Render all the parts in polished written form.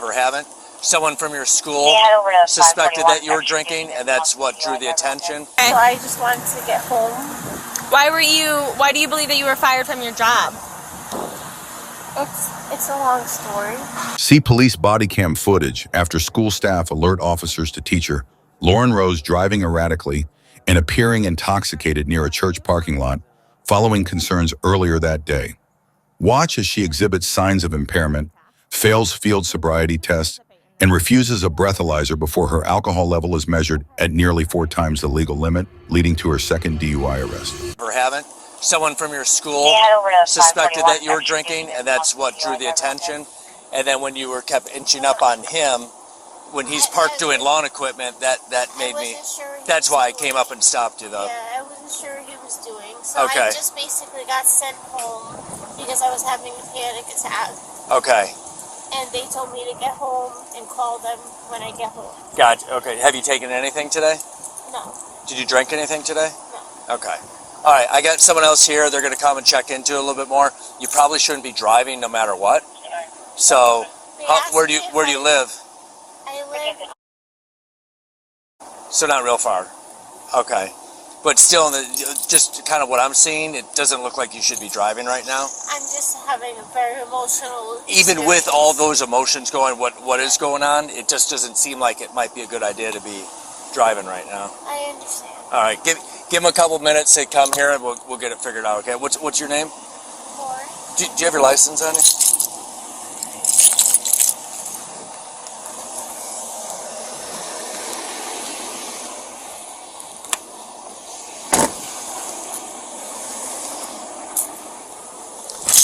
Or haven't? Someone from your school suspected that you were drinking, and that's what drew the attention? So I just wanted to get home. Why do you believe that you were fired from your job? It's a long story. See police body cam footage after school staff alert officers to teacher Lauren Rose driving erratically and appearing intoxicated near a church parking lot following concerns earlier that day. Watch as she exhibits signs of impairment, fails field sobriety tests, and refuses a breathalyzer before her alcohol level is measured at nearly 4 times the legal limit, leading to her second DUI arrest. Or haven't? Someone from your school suspected that you were drinking, and that's what drew the attention. And then when you were kept inching up on him, when he's parked doing lawn equipment, that made me. That's why I came up and stopped you, though. Yeah, I wasn't sure he was doing. So okay. I just basically got sent home because I was having a panic attack. Okay. And they told me to get home and call them when I get home. Gotcha. Okay. Have you taken anything today? No. Did you drink anything today? No. Okay. All right. I got someone else here. They're going to come and check into it a little bit more. You probably shouldn't be driving no matter what. So, where do you live? I live. So not real far. Okay. But still, just kind of what I'm seeing, it doesn't look like you should be driving right now. I'm just having a very emotional experience. Even with all those emotions going, what is going on, it just doesn't seem like it might be a good idea to be driving right now. I understand. All right, give him a couple minutes to come here, and we'll get it figured out. Okay, what's your name? Corey. Do you have your license on you?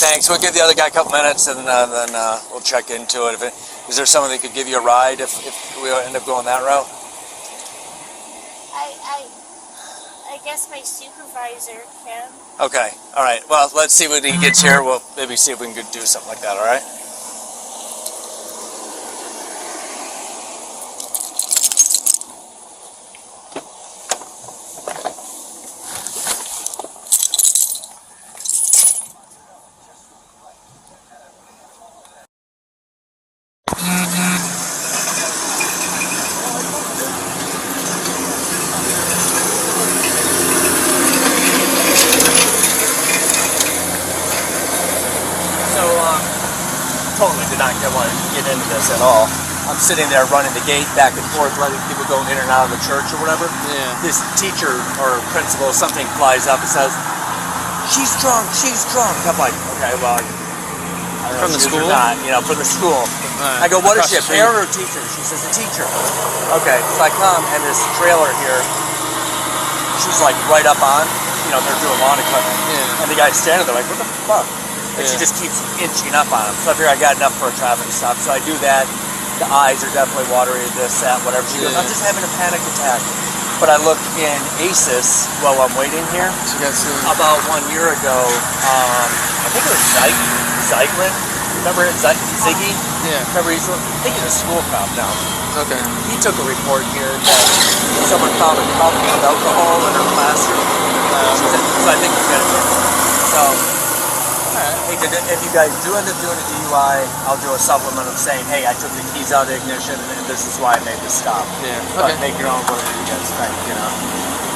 Thanks. We'll give the other guy a couple minutes, and then we'll check into it. Is there someone that could give you a ride if we end up going that route? I guess my supervisor can. Okay. All right. Well, let's see when he gets here. We'll maybe see if we can do something like that. All right. Totally did not want to get into this at all. I'm sitting there running the gate back and forth, letting people go in and out of the church or whatever. Yeah. This teacher or principal, something flies up and says, she's drunk. I'm like, okay, well, I don't know from the school? Not, from the school. I go, what is she, a parent or a teacher? She says, a teacher. Okay, so I come, and this trailer here, she's like right up on, they're doing lawn equipment. Yeah. And the guy's standing there like, what the fuck? And she just keeps inching up on him. So I figure I got enough for a traffic stop. So I do that. The eyes are definitely watery, this, that, whatever. She goes, I'm just having a panic attack. But I look in ACES while I'm waiting here. About 1 year ago, I think it was Zyglin. Remember it? Ziggy? Yeah. Remember I think he's a school cop now. Okay. He took a report here that someone found a cup of alcohol in her classroom. So I think he's got it. So, hey, if you guys do end up doing a DUI, I'll do a supplement of saying, hey, I took the keys out of the ignition, and this is why I made this stop. Yeah. But Okay. make your own whatever you guys think,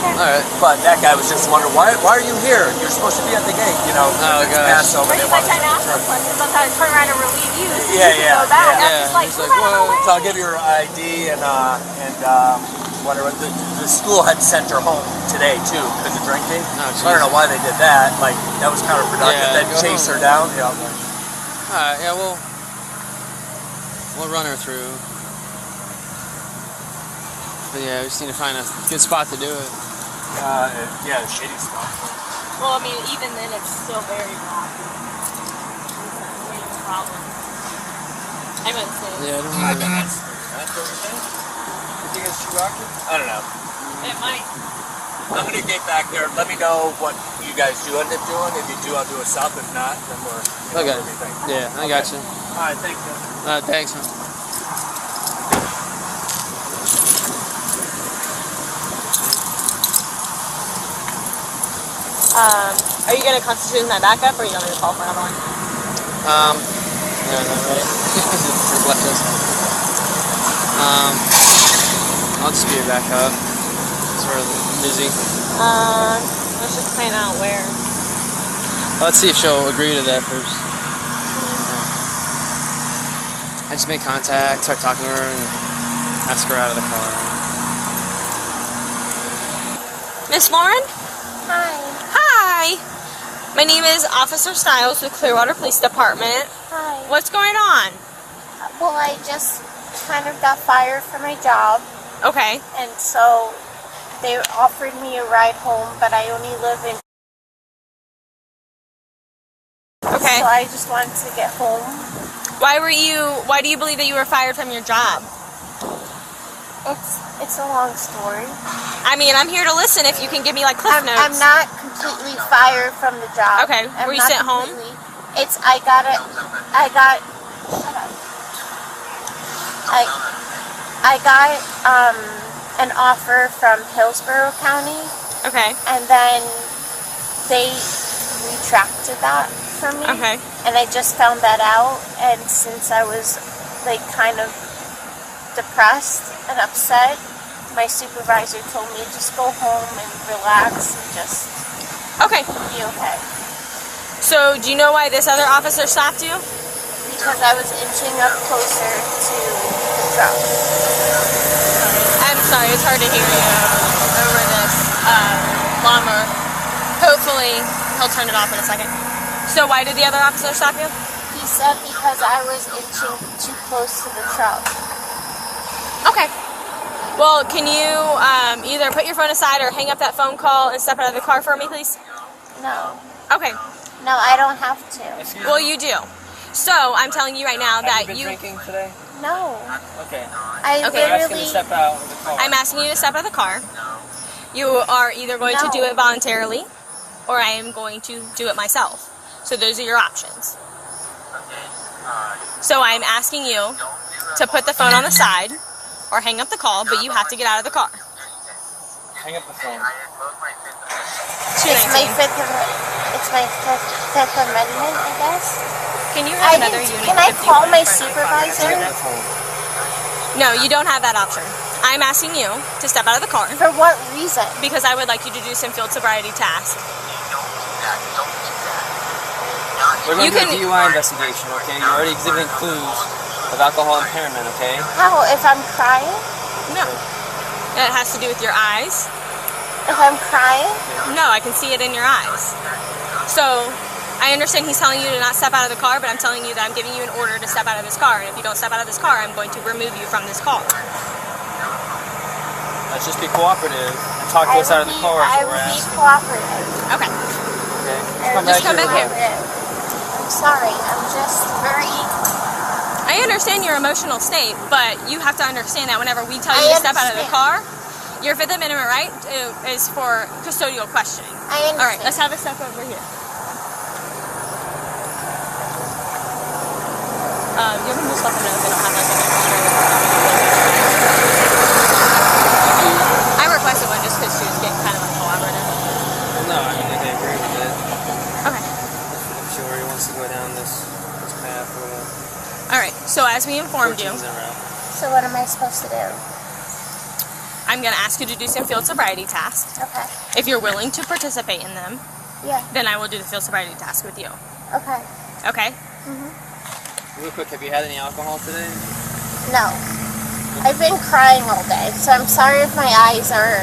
All right. But that guy was just wondering, why are you here? You're supposed to be at the gate, Oh, it's gosh. Passover. Pretty much I asked her questions, but I turn around and relieve you. So Yeah, you yeah, can go back. yeah. I'm just like, He's like, run whoa. away. So I'll give you her ID and whatever. The school had sent her home today too because of drinking. Oh, I don't know why they did that. Like that was counterproductive. Yeah, Then go chase home. her down. Yeah. Alright, yeah, we'll run her through. But yeah, we just need to find a good spot to do it. Yeah, shady stuff. Well, I mean, even then, it's still very rocky. That's a problem. I wouldn't say. Yeah, I don't I know. bet that's what you think. You think it's too rocky? I don't know. It might. I'm gonna get back there. Let me know what you guys do end up doing. If you do, I'll do a sub. If not, then we're. Okay. What do you think? Yeah, I got you. All right, thank you. Thanks, man. Are you going to constitute as my backup, or are you going to call for another one? Yeah, no, right. Just left us. I'll just be back up. Sort of busy. Let's just plan out where. Let's see if she'll agree to that first. I just made contact, start talking to her, and ask her out of the car. Miss Lauren? Hi. Hi! My name is Officer Stiles with Clearwater Police Department. Hi. What's going on? Well, I just kind of got fired from my job, Okay. and so they offered me a ride home, but I only live in. Okay. So I just wanted to get home. Why do you believe that you were fired from your job? It's a long story. I mean, I'm here to listen if you can give me like cliff notes. I'm not completely fired from the job. Okay. I'm Were you not sent home? completely- I got an offer from Hillsborough County, Okay. and then they retracted that from me. Okay. And I just found that out, and since I was like kind of depressed and upset, my supervisor told me just go home and relax and just Okay. be okay. So, do you know why this other officer stopped you? Because I was inching up closer to the truck. I'm sorry, it's hard to hear you over this lawnmower. Hopefully, he'll turn it off in a second. So, why did the other officer stop you? He said because I was inching too close to the truck. Okay. Well, can you either put your phone aside or hang up that phone call and step out of the car for me, please? No. Okay. No, I don't have to. Well, you do. So, I'm telling you right now that Have you been drinking today? No. Okay. I Okay. You're asking literally... to step out of the car. I'm asking you to step out of the car. You are either going to do it voluntarily, or I am going to do it myself. So those are your options. So I'm asking you to put the phone on the side, or hang up the call, but you have to get out of the car. Hang up the phone. It's my 219. fifth amendment, I guess. Can you have another unit? Can I 51 call my in front of the car? supervisor? Hang up the phone. No, you don't have that option. I'm asking you to step out of the car For what reason? because I would like you to do some field sobriety tasks. We're going You to do a can- DUI investigation, okay? You're already exhibiting clues of alcohol impairment, okay? How? If I'm crying? No. That has to do with your eyes. If I'm crying? No, I can see it in your eyes. So, I understand he's telling you to not step out of the car, but I'm telling you that I'm giving you an order to step out of this car. And if you don't step out of this car, I'm going to remove you from this car. Let's just be cooperative and talk to us out of the car. I will be cooperative. Okay. Okay? Just come back here. I'm sorry. I'm just very... I understand your emotional state, but you have to understand that whenever we tell you to step out of the car, your Fifth Amendment right is for custodial questioning. I understand. All right, let's have a step over here. You can just let them know if they don't have like an extra. I requested one just because she was getting kind of uncooperative. No, I mean, they agree with it. Okay. I'm sure he wants to go down this path or All right. So as we informed you, So what am I supposed to do? I'm going to ask you to do some field sobriety tasks. Okay. If you're willing to participate in them, Yeah. then I will do the field sobriety task with you. Okay. Okay? Real quick, have you had any alcohol today? No. I've been crying all day, so I'm sorry if my eyes are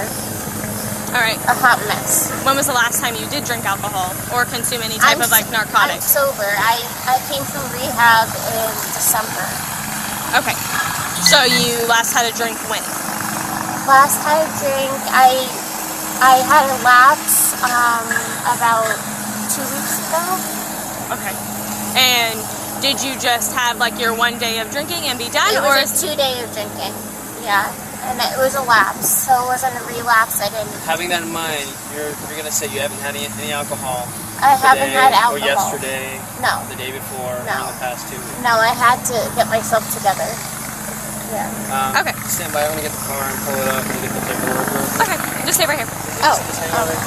All right. a hot mess. When was the last time you did drink alcohol or consume any type of like I'm narcotics? sober. I came from rehab in December. Okay. So you last had a drink when? Last I drank, I had a lapse about 2 weeks ago. Okay. And did you just have like your one day of drinking and be done, It or was a 2 day of drinking. Yeah. And it was a lapse, so it wasn't a relapse. I didn't. Having that in mind, you're going to say you haven't had any alcohol I haven't today had alcohol. or yesterday, No. the day before, or No. in the past 2 weeks. No, I had to get myself together. Yeah. Okay. Stand by. I want to get the car and pull it up and get the paperwork real quick. Okay, just stay right here. Oh. Just hang out there.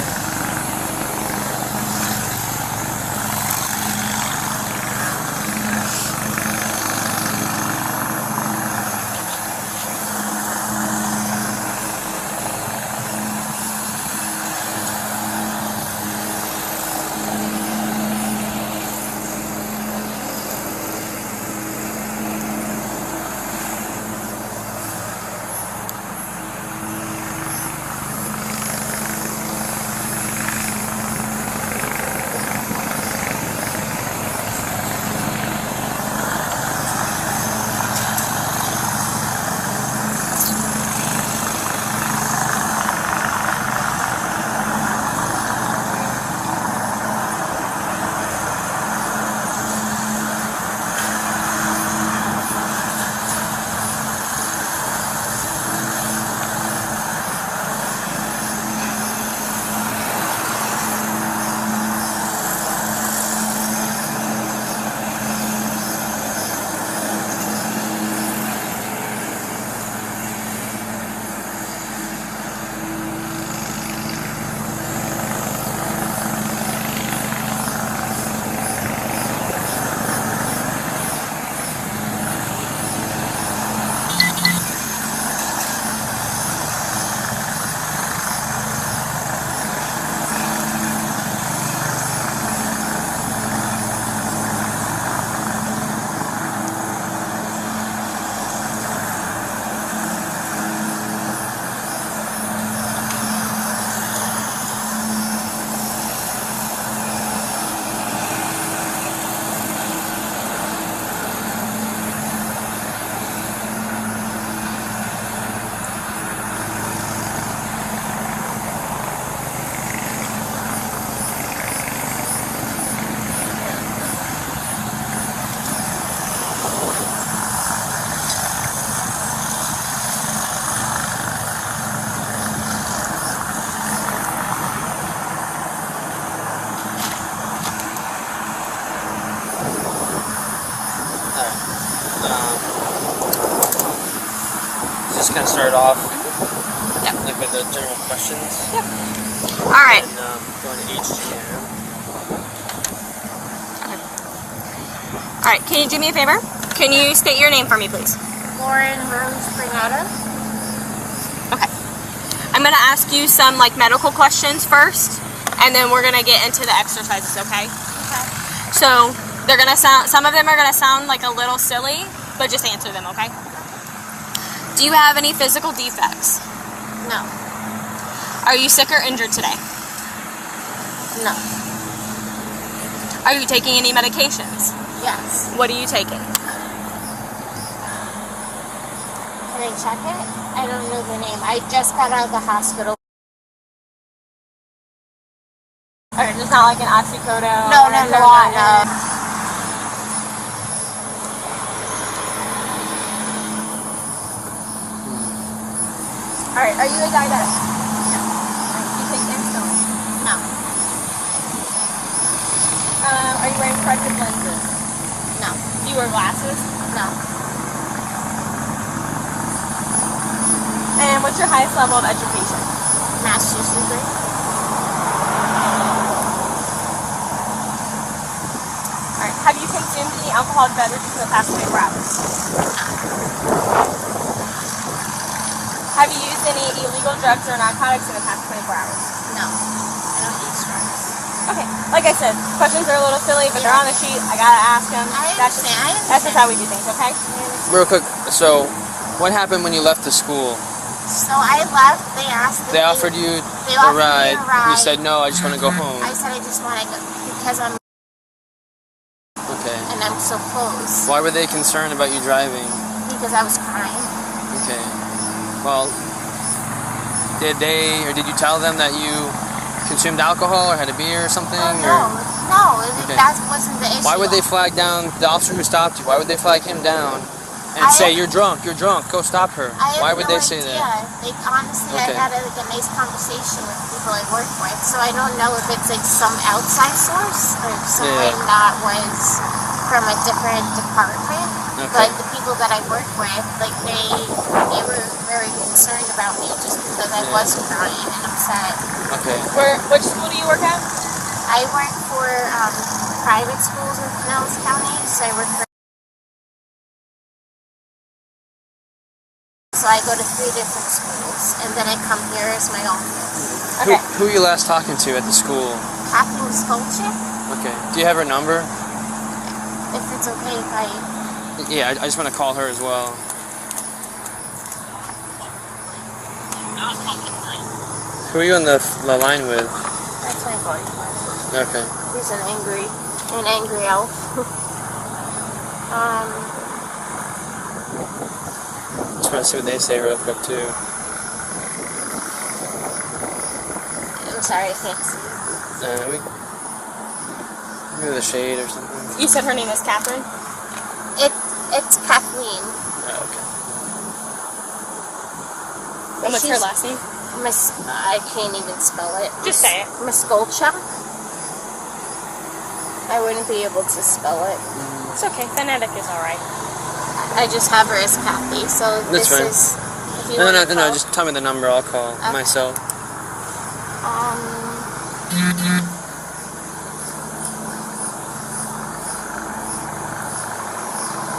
just kind of start off Yep. like with the general questions. Yep. All right. And go into HGM. All right. Can you do me a favor? Can you state your name for me, please? Lauren Rose Bernetta. Okay. I'm gonna ask you some like medical questions first, and then we're gonna get into the exercises. Okay? Okay. So they're gonna sound. Some of them are gonna sound like a little silly, but just answer them. Okay? Do you have any physical defects? No. Are you sick or injured today? No. Are you taking any medications? Yes. What are you taking? Can I check it? I don't know the name. I just got out of the hospital. Or just not like an oxycodone? No, or no, a no, Dilaudid? no. All right. Are you a diabetic? No. Do you take insulin? No. Are you wearing corrective lenses? No. Do you wear glasses? No. And what's your highest level of education? Master's degree. All right. Have you consumed any alcoholic beverages in the past 24 hours? Have you used any illegal drugs or narcotics in the past 24 hours? No. I don't use drugs. Okay. Like I said, questions are a little silly, but they're on the sheet. I gotta ask them. I That's just, understand. that's just how we do things. Okay. Real quick, so what happened when you left the school? So I left. They asked. They offered you They a offered me ride. a ride. You said no. I just want to go home. I said I just want to go because I'm Okay. and I'm so close. Why were they concerned about you driving? Because I was crying. Okay. Well, did you tell them that you consumed alcohol or had a beer or something? No. Okay. That wasn't the issue. Why would they flag down the officer who stopped you? Why would they flag him down and I say have- you're drunk, go stop her? I have Why would no they say idea. that? They honestly, Okay. I had like a nice conversation with people I work with, so I don't know if it's like some outside source or something that was from a different department. Okay. But the people that I work with, like they were very concerned about me just because I was crying and upset. Okay. Which school do you work at? I work for private schools in Pinellas County, so I work for. So I go to 3 different schools, and then I come here as my office. Okay. Who are you last talking to at the school? Kathy Skolchik, Okay. Do you have her number? if it's okay if I. Yeah, I just want to call her as well. Who are you on the line with? That's my boyfriend. Okay. He's an angry elf. Just want to see what they say real quick too. I'm sorry, I can't see. Maybe the shade or something. You said her name is Catherine? It's Kathleen. Oh, okay. And what's her last name? I can't even spell it. Just say it. Muskolchuk. I wouldn't be able to spell it. It's okay. Phonetic is alright. I just have her as Kathy, so That's this fine. is. If you No, wanna no, call- just tell me the number. I'll call myself.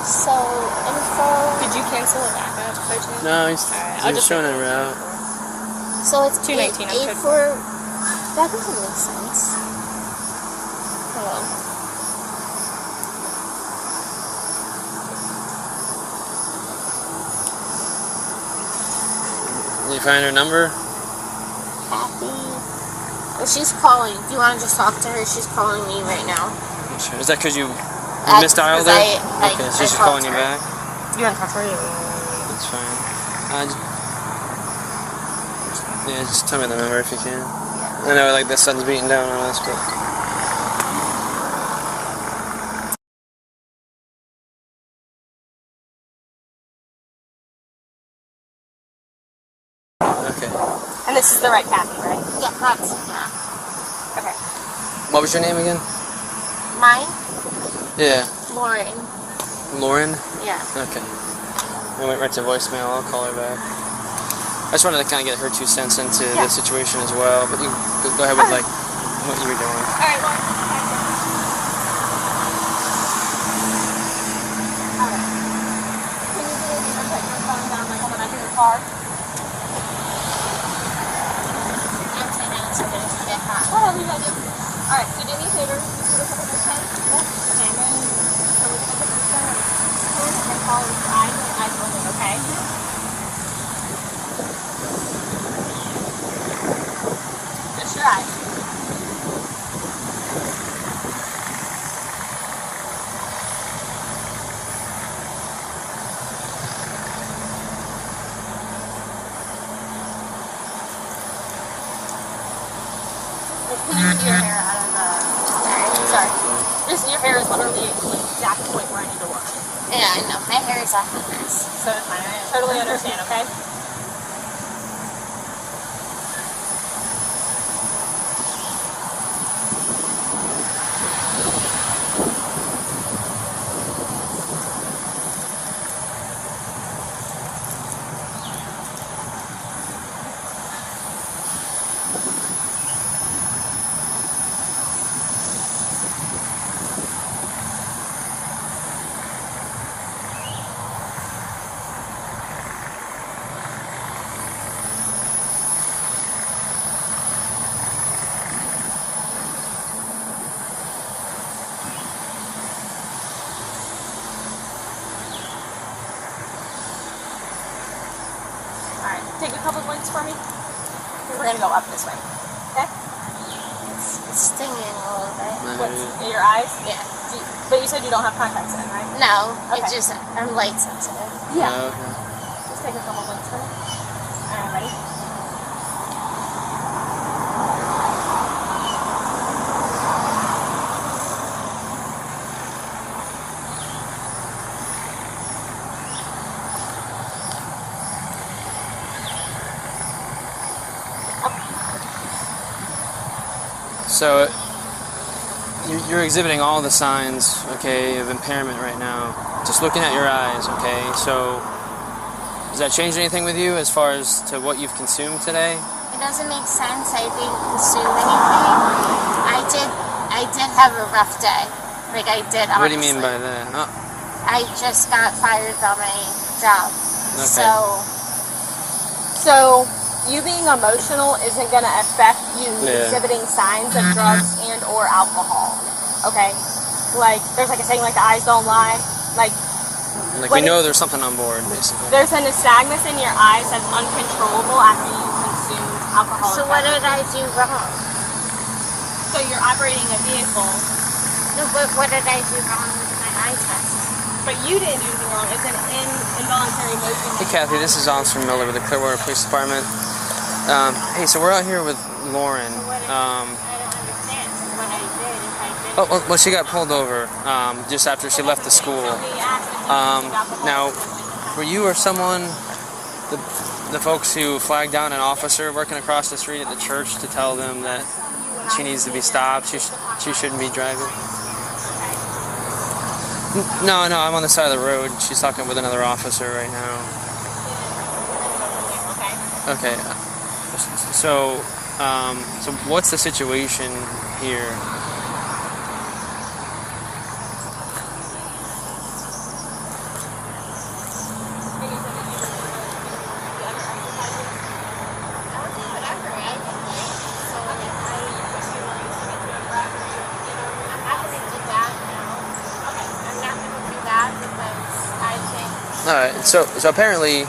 So info. Did you cancel a backup by chance? No, he's I'll just just showing make a it route. So it's 219, I'm good. 84. That doesn't make sense. Hello. Did you find her number? Kathy. Well, she's calling. Do you want to just talk to her? She's calling me right now. Sure. Is that because you That's misdialed because her? Okay, so she's called calling you her. back. You want to talk to her? That's fine. Yeah, just tell me the number if you can. I know, like, the sun's beating down on us, but... Okay. And this is the right Kathy, right? Yeah, yeah. Okay. What was your name again? Mine? Yeah. Lauren. Lauren? Yeah. Okay. It went right to voicemail. I'll call her back. I just wanted to kind of get her 2 cents into the situation as well. But you go ahead with like what you were doing. All right, Lauren. Can you do me a favor and put your phone down like on the back of your car? Whatever you gotta do. All right, so do me a favor. Just do a couple of pen. Okay, and then so we're gonna put this down and follow your eyes and eyes only. Okay. Just your eyes. Can you move your hair out of the... Sorry. Just your hair is literally the exact point where I need to work. Yeah, I know. My hair is off of this. So it's fine. I totally understand, okay? Take a couple blinks for me. We're gonna go up this way. Okay? It's stinging a little bit. What's in your eyes? Yeah. But you said you don't have contacts in, right? No, Okay. it's just, I'm light sensitive. Yeah. Okay. Just take a couple blinks for me. Alright, ready? So you're exhibiting all the signs, okay, of impairment right now. Just looking at your eyes, okay. So does that change anything with you as far as to what you've consumed today? It doesn't make sense. I didn't consume anything. I did have a rough day. Like I did, honestly. What do you mean by that? Oh, I just got fired on my job. Okay. So you being emotional isn't going to affect you Yeah. exhibiting signs of drugs and or alcohol. Okay? Like, there's like a saying, like, the eyes don't lie. Like we know there's something on board, basically. there's a nystagmus in your eyes that's uncontrollable after you consume alcohol. So what did I do wrong? So you're operating a vehicle, No, but what did I do wrong with my eye test? but you didn't do anything wrong. It's an involuntary motion. Hey Kathy, this is Officer Miller with the Clearwater Police Department. Hey, so we're out here with Lauren. I don't understand what I did if I did. Well, she got pulled over just after she left the school. Now, were you or someone, the folks who flagged down an officer working across the street at the church to tell them that she needs to be stopped, she shouldn't be driving? No, I'm on the side of the road. She's talking with another officer right now. Okay. So what's the situation here? Alright, so apparently,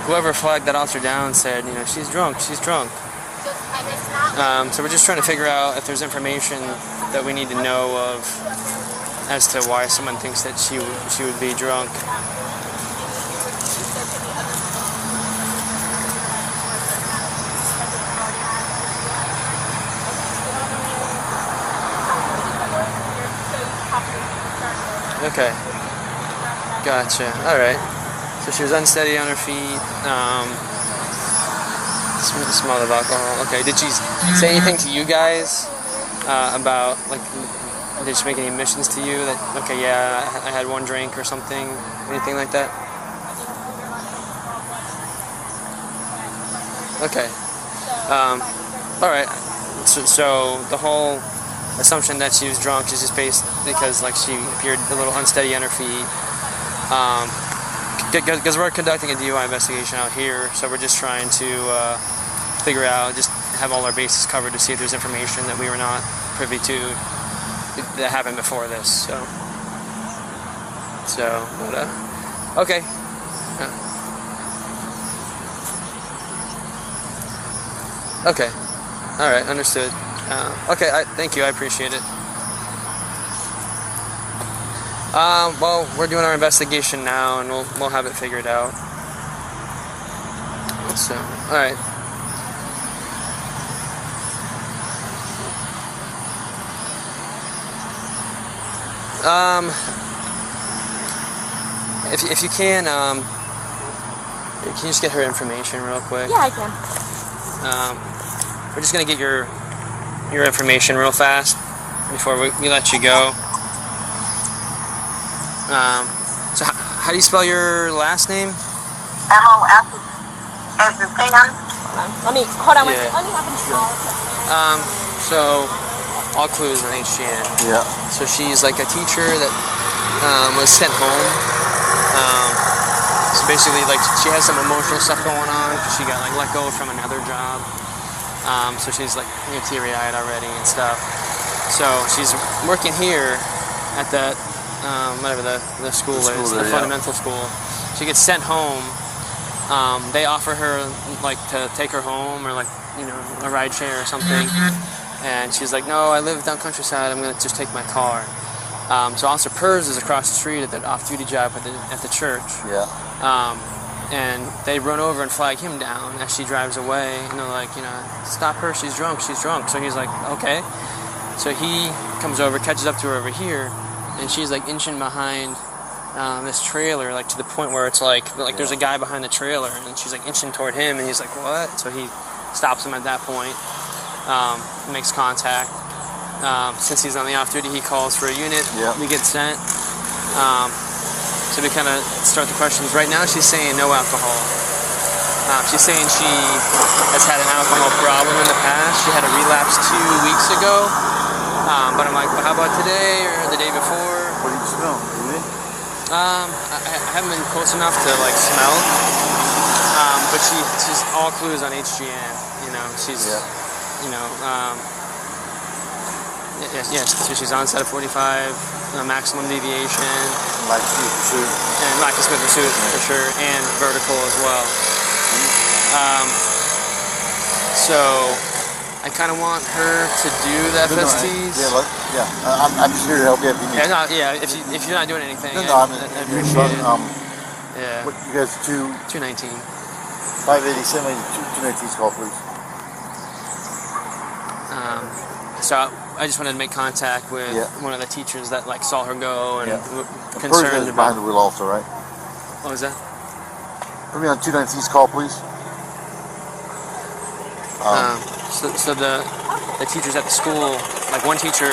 whoever flagged that officer down said, she's drunk. So we're just trying to figure out if there's information that we need to know of as to why someone thinks that she would be drunk. Okay. Gotcha. All right. So she was unsteady on her feet. Smell of alcohol. Okay. Did she say anything to you guys about like Did she make any admissions to you that, okay, yeah, I had one drink or something, anything like that? Okay. All right. So the whole assumption that she was drunk is just based because like she appeared a little unsteady on her feet. Because we're conducting a DUI investigation out here, so we're just trying to figure out, just have all our bases covered to see if there's information that we were not privy to that happened before this. Okay. Okay. All right. Understood. Okay. Thank you. I appreciate it. Well, we're doing our investigation now, and we'll have it figured out. So, all right. If you can you just get her information real quick? Yeah, I can. We're just gonna get your information real fast before we let you go. So how do you spell your last name? M-O-S-S-A-N. Hold on. Yeah. Let me have a So all clues on HGN. Yeah. So she's like a teacher that was sent home. So basically, like she has some emotional stuff going on because she got like let go from another job. So she's like teary-eyed already and stuff. So she's working here at that whatever the school is, the fundamental school. She gets sent home. They offer her like to take her home or like a ride share or something. And she's like, no, I live down countryside. I'm gonna just take my car. So Officer Pers is across the street at the off-duty job at the church. Yeah. And they run over and flag him down as she drives away. And they're like, stop her. She's drunk. She's drunk. So he's like, okay. So he comes over, catches up to her over here, and she's like inching behind this trailer, like to the point where it's like there's a guy behind the trailer, and she's like inching toward him, and he's like, what? So he stops him at that point. Makes contact. Since he's on the off-duty, he calls for a unit. Yeah. We get sent. So we kind of start the questions. Right now, she's saying no alcohol. She's saying she has had an alcohol problem in the past. She had a relapse 2 weeks ago. But I'm like, well, how about today or the day before? What do you smell? I haven't been close enough to like smell. But she's all clues on HGN. She's. Yeah. So she's on set of 45, maximum deviation. Lack of speed pursuit. And lack of speed pursuit, for sure, and vertical as well. So I kind of want her to do that FSTs. I'm just here to help you if you need. If you're not doing anything, I appreciate it. What, you guys 219. 587, 219's call, please. So I just wanted to make contact with one of the teachers that like saw her go and concerned about. Behind the wheel also, right? What was that? Put me on 219's call, please. So the teachers at the school, like one teacher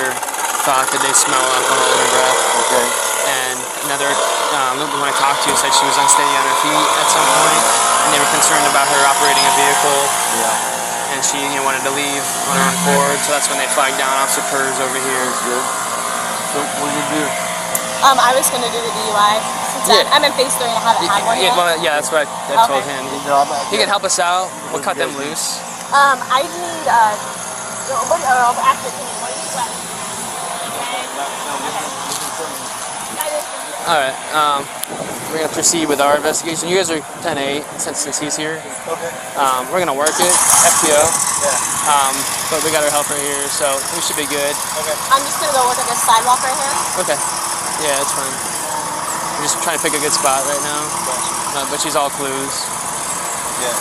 thought that they smell alcohol in her breath. Okay. And another, when I talked to, said she was unsteady on her feet at some point, and they were concerned about her operating a vehicle. Yeah. And she wanted to leave on her own accord, so that's when they flagged down Officer Pers over here. That's good. So what are you gonna do? I was gonna do the DUI. Since I'm in phase 3 and I haven't had one yet. That's what I told him. He can help us out. We'll cut them loose. I need All right. We're gonna proceed with our investigation. You guys are 10-8 since he's here. Okay. We're gonna work it, FTO. Yeah. But we got our helper here, so we should be good. Okay. I'm just gonna go look at this sidewalk right here. Okay. Yeah, that's fine. We're just trying to pick a good spot right now. But she's all clues. Yeah.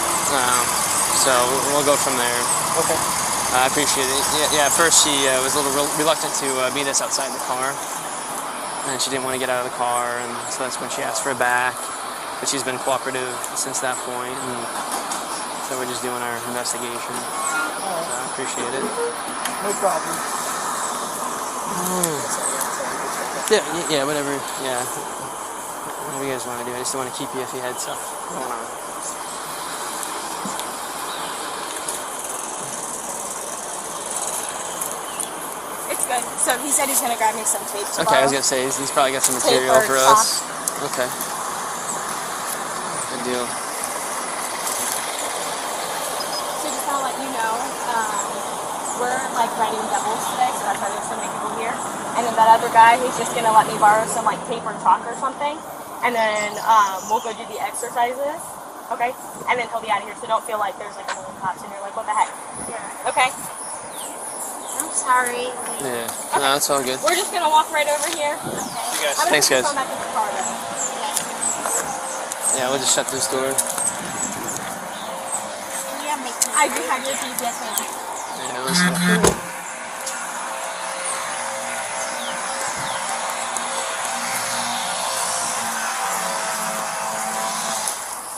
So we'll go from there. Okay. I appreciate it. Yeah. At first she was a little reluctant to meet us outside the car. And she didn't want to get out of the car, and so that's when she asked for a back. But she's been cooperative since that point, and so we're just doing our investigation. So I appreciate it. No problem. Yeah, whatever. Yeah. Whatever you guys want to do. I just don't want to keep you if you had stuff going on. It's good. So he said he's gonna grab me some tape tomorrow. Okay, I was gonna say he's probably got some material Tape or for us. Okay. Good deal. So just want to let you know, we're like writing doubles today, so that's why there's so many people here. And then that other guy, he's just gonna let me borrow some like paper and chalk or something, and then we'll go do the exercises. Okay, and then he'll be out of here. So don't feel like there's like a million cops and you're like, what the heck? Yeah. Okay. I'm sorry. Yeah. No, it's all good. We're just gonna walk right over here. Okay. Thanks, guys. Come back in the car, though. Yeah, we'll just shut this door. Yeah, make me I do have your keys, yes, ma'am. Yeah, no, it's not cool.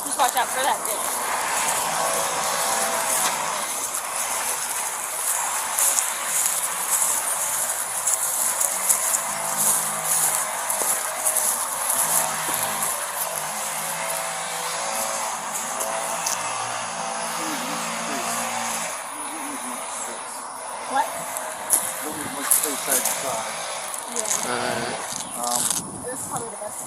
Just watch out for that ditch. What? This is probably the best.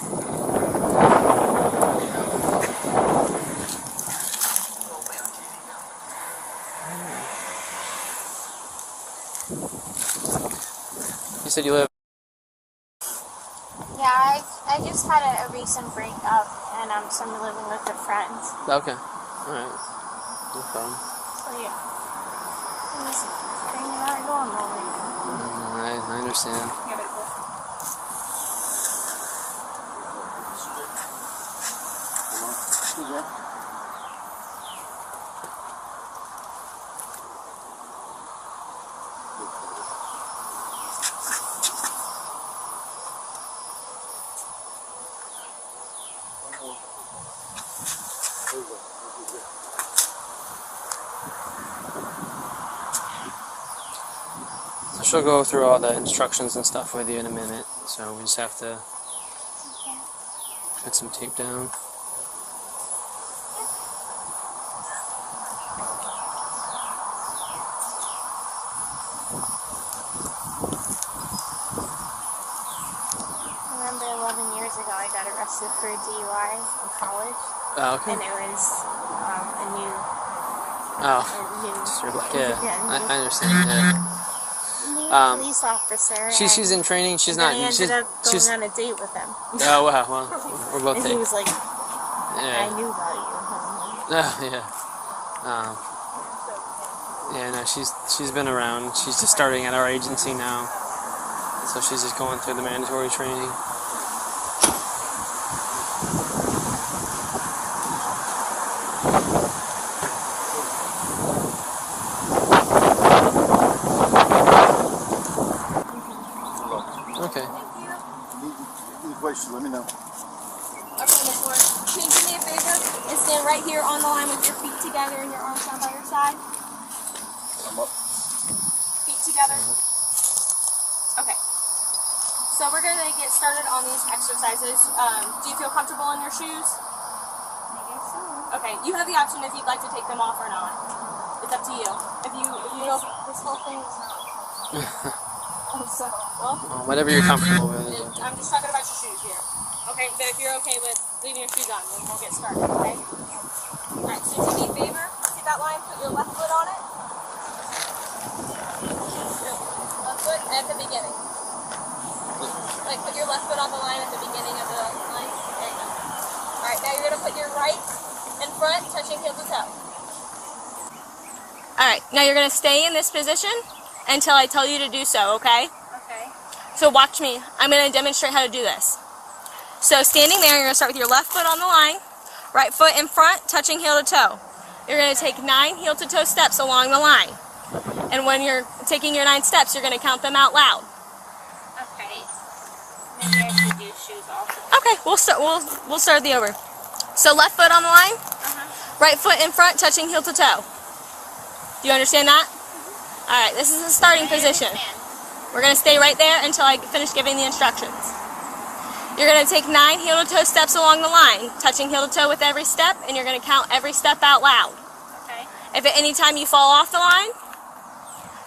You said you live. Yeah, I just had a recent breakup, and so I'm living with a friend. Okay. Alright. No problem. So yeah, I'm just hanging out normally. I understand. Yeah, but So she'll go through all the instructions and stuff with you in a minute. So we just have to put some tape down. I remember 11 years ago I got arrested for a DUI in college, Oh, okay. and it was a new Sure. Yeah, I understand. new Yeah. police officer. She's in training. She's not. And I ended up going She's. on a date with him. Oh wow. Well, we're both. And he was like, Yeah. I knew about you. Yeah. Yeah, no, she's been around. She's just starting at our agency now, so she's just going through the mandatory training. Okay. Any questions, let me know. okay, Miss Lord, can you do me a favor and stand right here on the line with your feet together and your arms down by your side? I'm up. Feet together. Okay. So we're going to get started on these exercises. Do you feel comfortable in your shoes? I guess so. Okay, you have the option if you'd like to take them off or not. It's up to you. If you feel This whole thing is not comfortable. so, well, Whatever you're comfortable with. Is okay. I'm just talking about your shoes here. Okay, but if you're okay with leaving your shoes on, then we'll get started, okay? Alright, so do me a favor, see that line, put your left foot on it. Your left foot at the beginning. Like put your left foot on the line at the beginning of the line. There you go. Alright, now you're going to put your right in front, touching heel to toe. Alright, now you're going to stay in this position until I tell you to do so, okay? Okay. So watch me. I'm going to demonstrate how to do this. So standing there, you're going to start with your left foot on the line, right foot in front, touching heel to toe. You're going to take 9 heel to toe steps along the line. And when you're taking your 9 steps, you're going to count them out loud. Okay. Maybe I should do shoes also. Okay, we'll start the over. So left foot on the line, right foot in front, touching heel to toe. Do you understand that? All right, this is the starting position. Understand. We're going to stay right there until I finish giving the instructions. You're going to take 9 heel-to-toe steps along the line, touching heel-to-toe with every step, and you're going to count every step out loud. Okay. If at any time you fall off the line,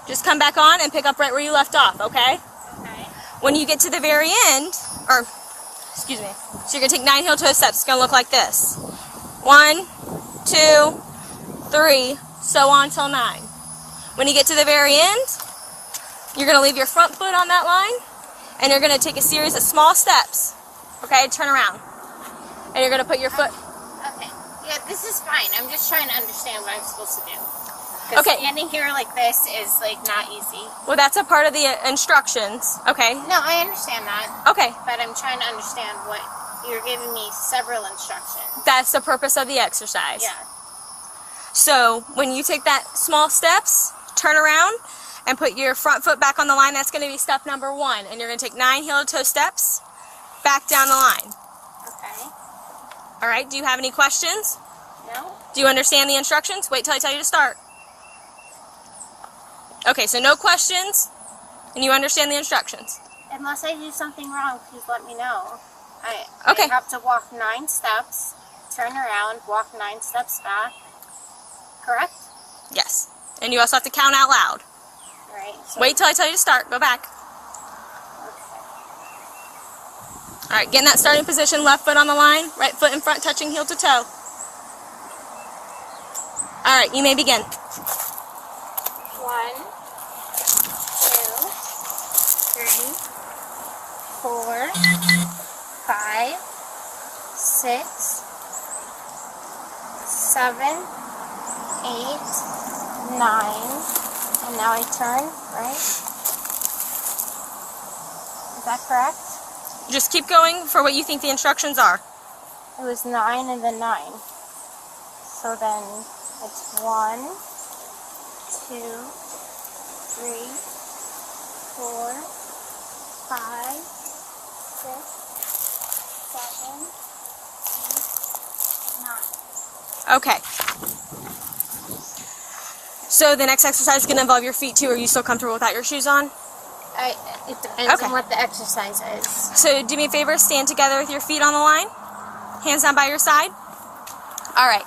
just come back on and pick up right where you left off, okay? Okay. When you get to the very end, excuse me, so you're going to take 9 heel-to-toe steps. It's going to look like this. 1, 2, 3, so on till 9. When you get to the very end, you're going to leave your front foot on that line, and you're going to take a series of small steps. Okay, turn around. And you're going to put your foot... Okay. Yeah, this is fine. I'm just trying to understand what I'm supposed to do. Because Okay. standing here like this is, like, not easy. Well, that's a part of the instructions. Okay. No, I understand that. Okay. But I'm trying to understand what... You're giving me several instructions. That's the purpose of the exercise. Yeah. So, when you take that small steps, turn around, and put your front foot back on the line. That's going to be step number 1. And you're going to take 9 heel-to-toe steps back down the line. Okay. All right, do you have any questions? No? Do you understand the instructions? Wait till I tell you to start. Okay, so no questions, and you understand the instructions. Unless I do something wrong, please let me know. Okay. I have to walk 9 steps, turn around, walk 9 steps back. Correct? Yes. And you also have to count out loud. Right. So, Wait till I tell you to start. Go back. Okay. All right, get in that starting position, left foot on the line, right foot in front, touching heel to toe. All right, you may begin. 1, 2, 3, 4, 5, 6, 7, 8, 9, and now I turn, right? Is that correct? Just keep going for what you think the instructions are. It was 9 and then 9. So then it's 1, 2, 3, 4, 5, 6, 7, 8, 9. Okay. So the next exercise is going to involve your feet too. Are you still comfortable without your shoes on? It depends Okay. on what the exercise is. So do me a favor, stand together with your feet on the line. Hands down by your side. All right.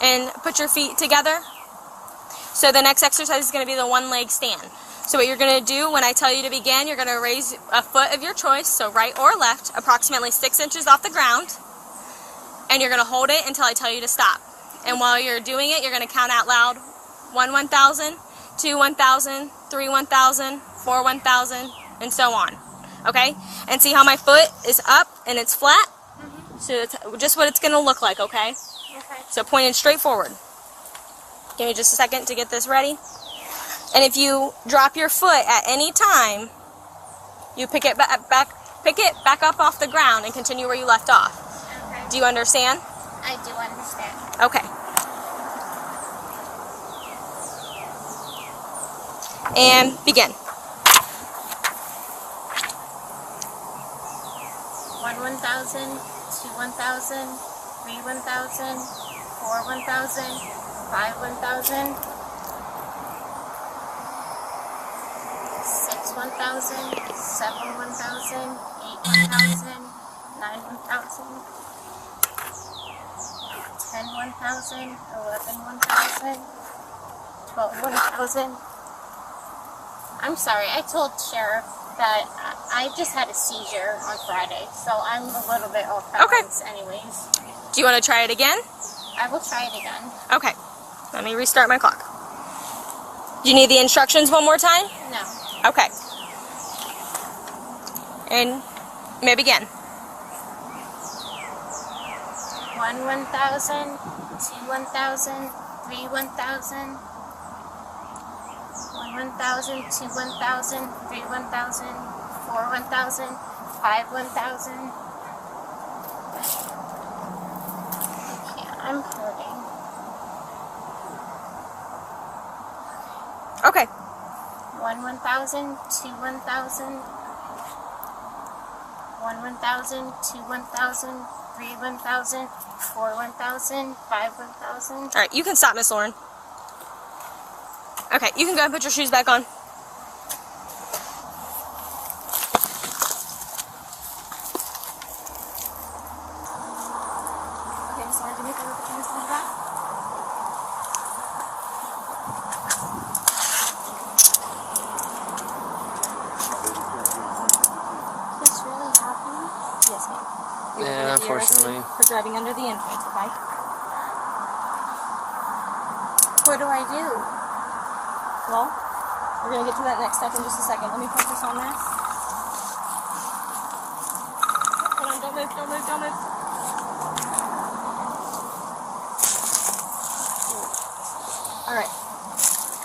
And put your feet together. So the next exercise is going to be the one leg stand. So what you're going to do when I tell you to begin, you're going to raise a foot of your choice, so right or left, approximately 6 inches off the ground. And you're going to hold it until I tell you to stop. And while you're doing it, you're going to count out loud 1 1,000, 2 1,000, 3 1,000, 4 1,000, and so on. Okay? And see how my foot is up and it's flat? So it's just what it's going to look like, okay? Okay. So pointed straight forward. Give me just a second to get this ready. And if you drop your foot at any time, you pick it back up off the ground and continue where you left off. Okay. Do you understand? I do understand. Okay. And begin. 1 1,000, 2 1,000, 3 1,000, 4 1,000, 5 1,000, 6 1,000, 7 1,000, 8 1,000, 9 1,000, 10 1,000, 11 1,000, 12 1,000. I'm sorry, I told Sheriff that I just had a seizure on Friday, so I'm a little bit off balance anyways. Do you want to try it again? I will try it again. Okay. Let me restart my clock. Do you need the instructions one more time? No. Okay. And may begin. 1 1,000, 2 1,000, 3 1,000, 1 1,000, 2 1,000, 3 1,000, 4 1,000, 5 1,000. I'm hurting. Okay. 1 1,000, 2 1,000, 1 1,000, 2 1,000, 3 1,000, 4 1,000, 5 1,000. All right, you can stop, Miss Lauren. Okay, you can go and put your shoes back on. Lauren, do me a favor, put your hands behind your back. This really happened? Yes, ma'am. Yeah, unfortunately. For driving under the influence, okay? What do I do? Well, we're going to get to that next step in just a second. Let me focus on this. Hold on, don't move, don't move, don't move. Alright,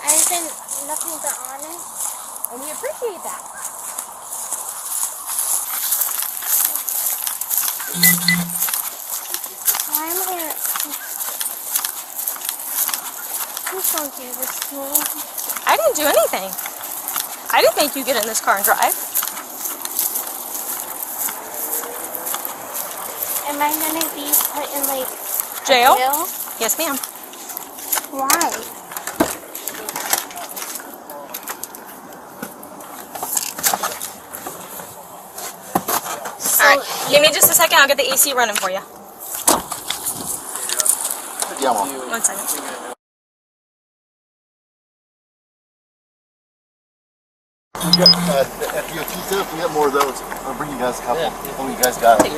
I've been nothing but honest. and we appreciate that. Why am I... Please don't do this to me. I didn't do anything. I didn't make you get in this car and drive. Am I gonna be put in, like, Jail? jail? Yes, ma'am. Why? Alright, give me just a second. I'll get the AC running for you. Yeah, Mom. 1 second. We got, FDOT stuff, we got more of those. I'll bring you guys a couple. Oh, you guys got them.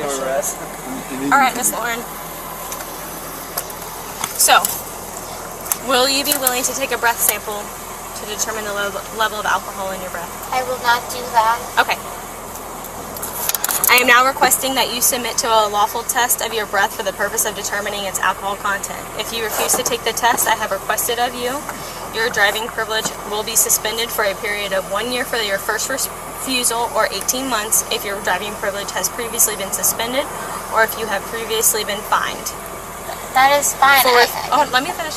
Alright, Miss Lauren. So, will you be willing to take a breath sample to determine the level of alcohol in your breath? I will not do that. Okay. I am now requesting that you submit to a lawful test of your breath for the purpose of determining its alcohol content. If you refuse to take the test I have requested of you, your driving privilege will be suspended for a period of 1 year for your first refusal, or 18 months if your driving privilege has previously been suspended, or if you have previously been fined. That is fine. Let me finish.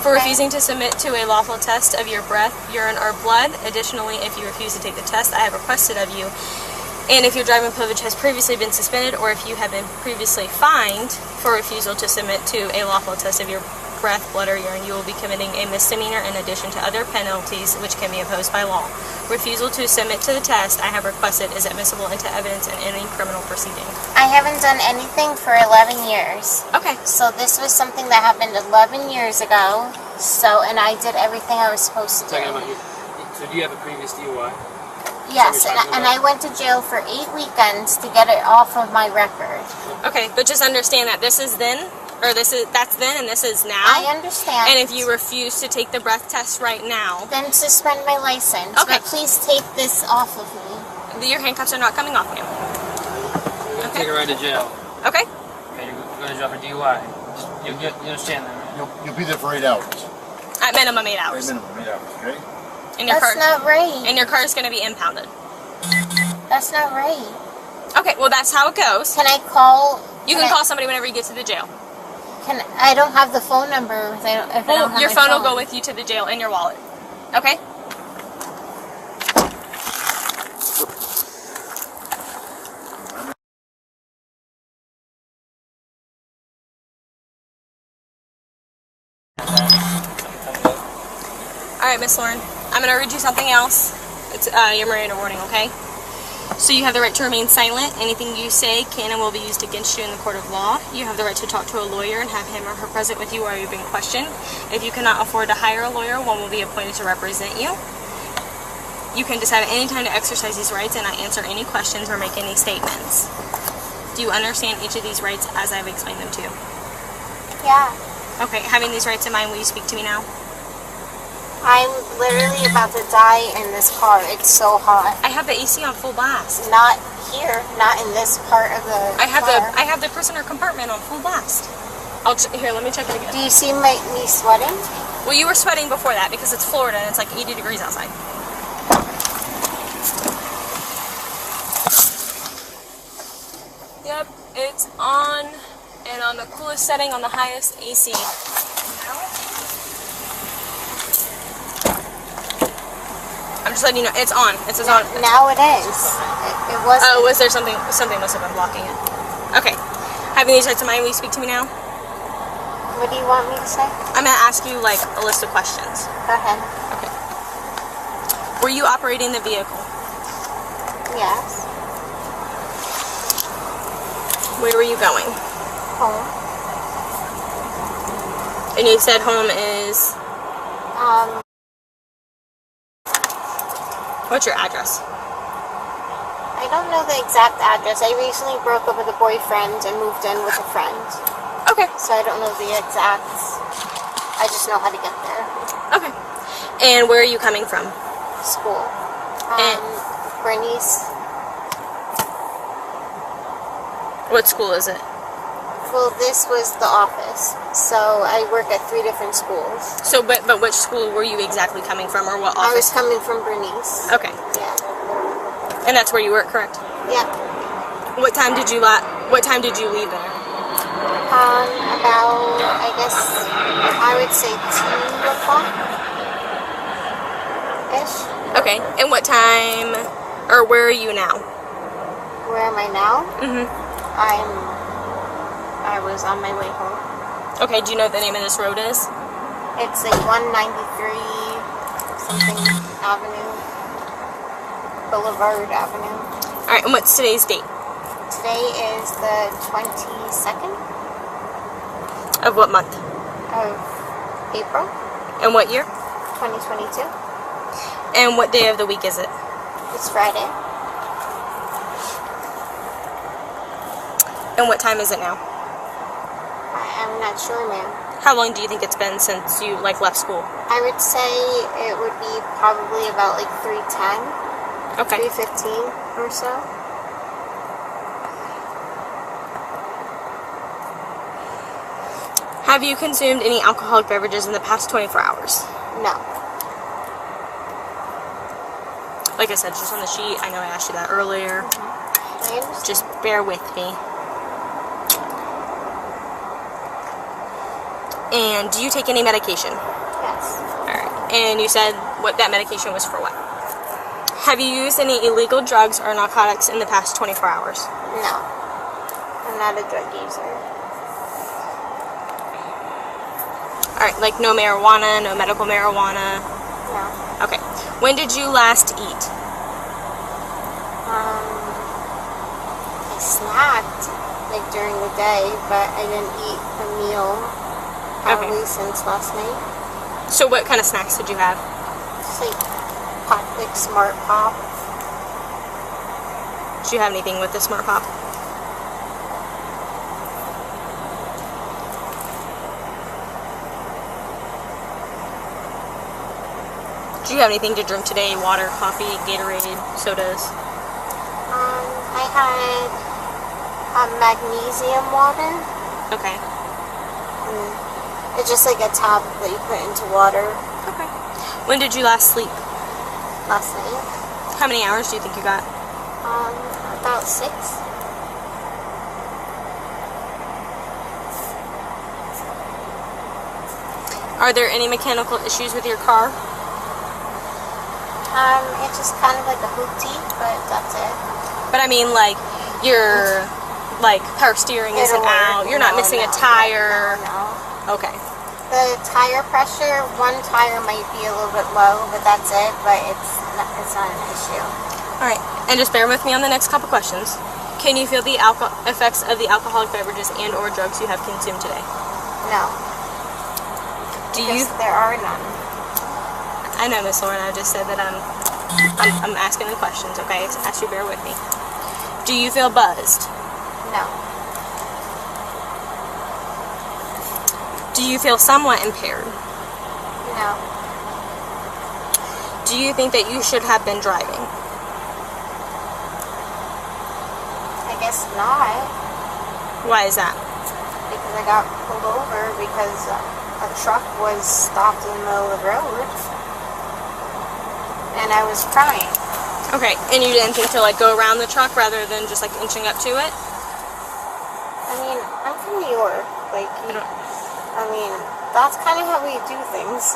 For refusing to submit to a lawful test of your breath, urine, or blood. Additionally, if you refuse to take the test I have requested of you, and if your driving privilege has previously been suspended, or if you have been previously fined for refusal to submit to a lawful test of your breath, blood, or urine, you will be committing a misdemeanor in addition to other penalties which can be imposed by law. Refusal to submit to the test I have requested is admissible into evidence in any criminal proceeding. I haven't done anything for 11 years. Okay. So this was something that happened 11 years ago. So, and I did everything I was supposed to do. So do you have a previous DUI? Yes, and I went to jail for 8 weekends to get it off of my record. Okay, but just understand that this is then, or that's then, and this is now. I understand. And if you refuse to take the breath test right now, then suspend my license. Okay. But please take this off of me. your handcuffs are not coming off now. We're going to take her right to jail. Okay. Okay, you're going to drop her DUI. You understand that, right? You'll be there for 8 hours. At minimum 8 hours. Minimum 8 hours, okay? And your That's not right. And your car is going to be impounded. That's not right. Okay, well that's how it goes. Can I call? You can call somebody whenever you get to the jail. I don't have the phone number. If I don't have Your my phone will go with you to the jail in your wallet. Okay? Alright, Miss Lauren. I'm going to read you something else. It's your Miranda warning, okay? So you have the right to remain silent. Anything you say can and will be used against you in the court of law. You have the right to talk to a lawyer and have him or her present with you while you're being questioned. If you cannot afford to hire a lawyer, one will be appointed to represent you. You can decide at any time to exercise these rights and not answer any questions or make any statements. Do you understand each of these rights as I've explained them to you? Yeah. Okay, having these rights in mind, will you speak to me now? I'm literally about to die in this car. It's so hot. I have the AC on full blast. Not here. Not in this part of the I have car. the prisoner compartment on full blast. Here, let me check it again. Do you see me sweating? Well, you were sweating before that because it's Florida and it's like 80 degrees outside. Yep, it's on and on the coolest setting on the highest AC. I'm just letting you know, it's on. It says on. Now it is. It wasn't. Oh, was there something must have been blocking it. Okay. Having these rights in mind, will you speak to me now? What do you want me to say? I'm going to ask you, like, a list of questions. Go ahead. Okay. Were you operating the vehicle? Yes. Where were you going? Home. And you said home is... What's your address? I don't know the exact address. I recently broke up with a boyfriend and moved in with a friend. Okay. So I don't know the exact... I just know how to get there. Okay. And where are you coming from? School. And Bernice. what school is it? Well, this was the office. So I work at 3 different schools. So, but which school were you exactly coming from, or what I was office? coming from Bernice. Okay. Yeah. And that's where you work, correct? Yeah. What time did you leave there? About, I guess, I would say 2 o'clock ish. Okay. And what time, or where are you now? Where am I now? Mm-hmm. I was on my way home. Okay. Do you know what the name of this road is? It's like 193 something Avenue. Boulevard Avenue. All right. And what's today's date? Today is the 22nd Of what month? of April, And what year? 2022. And what day of the week is it? It's Friday. And what time is it now? I'm not sure, ma'am. How long do you think it's been since you left school? I would say it would be probably about like 3:10, Okay. 3:15 or so. Have you consumed any alcoholic beverages in the past 24 hours? No. Like I said, just on the sheet. I know I asked you that earlier. I understand. Just bear with me. And do you take any medication? Yes. Alright. And you said what that medication was for what? Have you used any illegal drugs or narcotics in the past 24 hours? No. I'm not a drug user. Alright, like no marijuana, no medical marijuana. No. Okay. When did you last eat? I snacked like during the day, but I didn't eat a meal probably since last night. So what kind of snacks did you have? Just like Smart Pop. Did you have anything with the Smart Pop? Did you have anything to drink today? Water, coffee, Gatorade, sodas? I had magnesium water. Okay. It's just like a tab that you put into water. Okay. When did you last sleep? Last night. How many hours do you think you got? About 6. Are there any mechanical issues with your car? It's just kind of like a hoopty, but that's it. But I mean, like, your power steering isn't out. You're not missing a tire. No. Okay. The tire pressure, one tire might be a little bit low, but that's it. But it's not an issue. All right. And just bear with me on the next couple questions. Can you feel the effects of the alcoholic beverages and/or drugs you have consumed today? No. Because there are none. I know, Miss Lauren. I just said that I'm asking the questions. Okay, so ask you bear with me. Do you feel buzzed? No. Do you feel somewhat impaired? No. Do you think that you should have been driving? I guess not. Why is that? Because I got pulled over because a truck was stopped in the middle of the road. And I was crying. Okay, and you didn't think to go around the truck rather than just inching up to it? I mean, I'm from New York. I mean, that's kind of how we do things.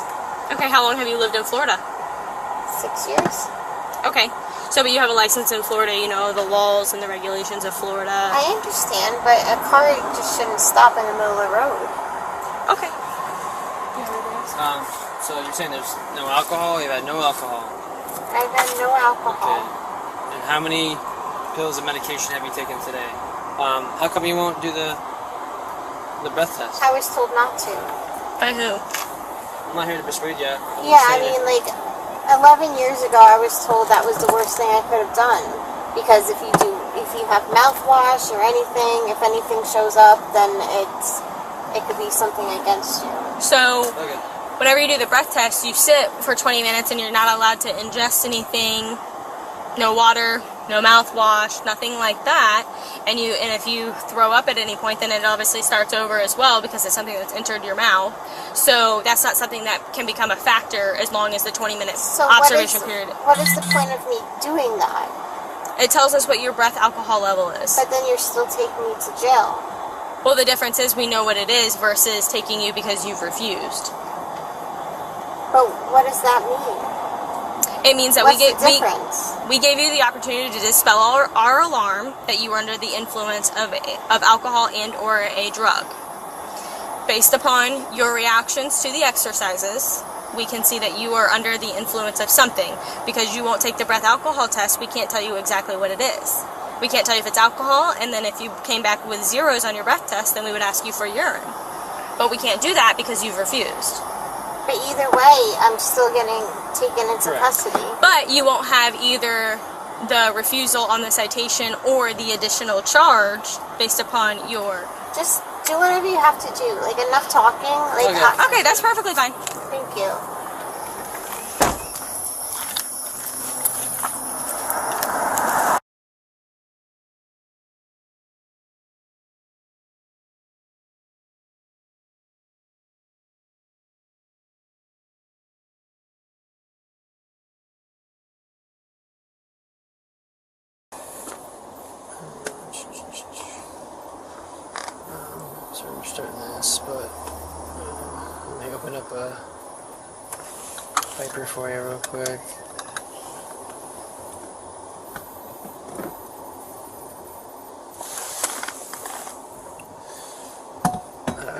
Okay, how long have you lived in Florida? 6 years. Okay, so but you have a license in Florida, you know the laws and the regulations of Florida. I understand, but a car just shouldn't stop in the middle of the road. Okay. So you're saying there's no alcohol? You've had no alcohol? I've had no alcohol. Okay. And how many pills of medication have you taken today? How come you won't do the breath test? I was told not to. By who? I'm not here to persuade you. Yeah, I mean, like, 11 years ago, I was told that was the worst thing I could have done. Because if you have mouthwash or anything, if anything shows up, then it could be something against you. So, Okay. whenever you do the breath test, you sit for 20 minutes and you're not allowed to ingest anything. No water, no mouthwash, nothing like that. And if you throw up at any point, then it obviously starts over as well because it's something that's entered your mouth. So that's not something that can become a factor as long as the 20-minute observation period. What is the point of me doing that? It tells us what your breath alcohol level is. But then you're still taking me to jail. Well, the difference is we know what it is versus taking you because you've refused. But what does that mean? It means that What's the difference? we gave you the opportunity to dispel our alarm that you were under the influence of alcohol and or a drug. Based upon your reactions to the exercises, we can see that you are under the influence of something. Because you won't take the breath alcohol test, we can't tell you exactly what it is. We can't tell you if it's alcohol, and then if you came back with zeros on your breath test, then we would ask you for urine. But we can't do that because you've refused. But either way, I'm still getting taken into custody. But you won't have either the refusal on the citation or the additional charge based upon your... Just do whatever you have to do. Like, enough talking. Like, Okay, that's perfectly fine. Thank you. So we're starting this, but let me open up a Viper for you real quick.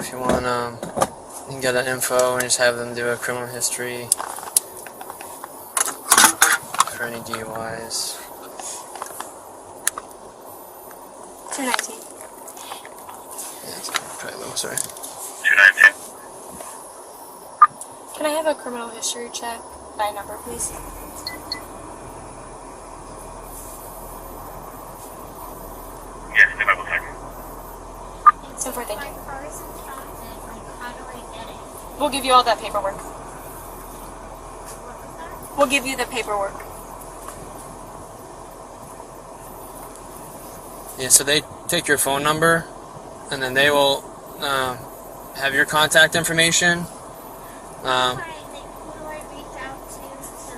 If you want, you can get that info and just have them do a criminal history for any DUIs. 219. Yeah, it's probably low, sorry. 219. Can I have a criminal history check by number, please? Yes, give me 1 second. 10-4, thank you. My car is in transit. Like, how do I get it? We'll give you all that paperwork. We'll give you the paperwork. Yeah, so they take your phone number, and then they will have your contact information. Who do I reach out to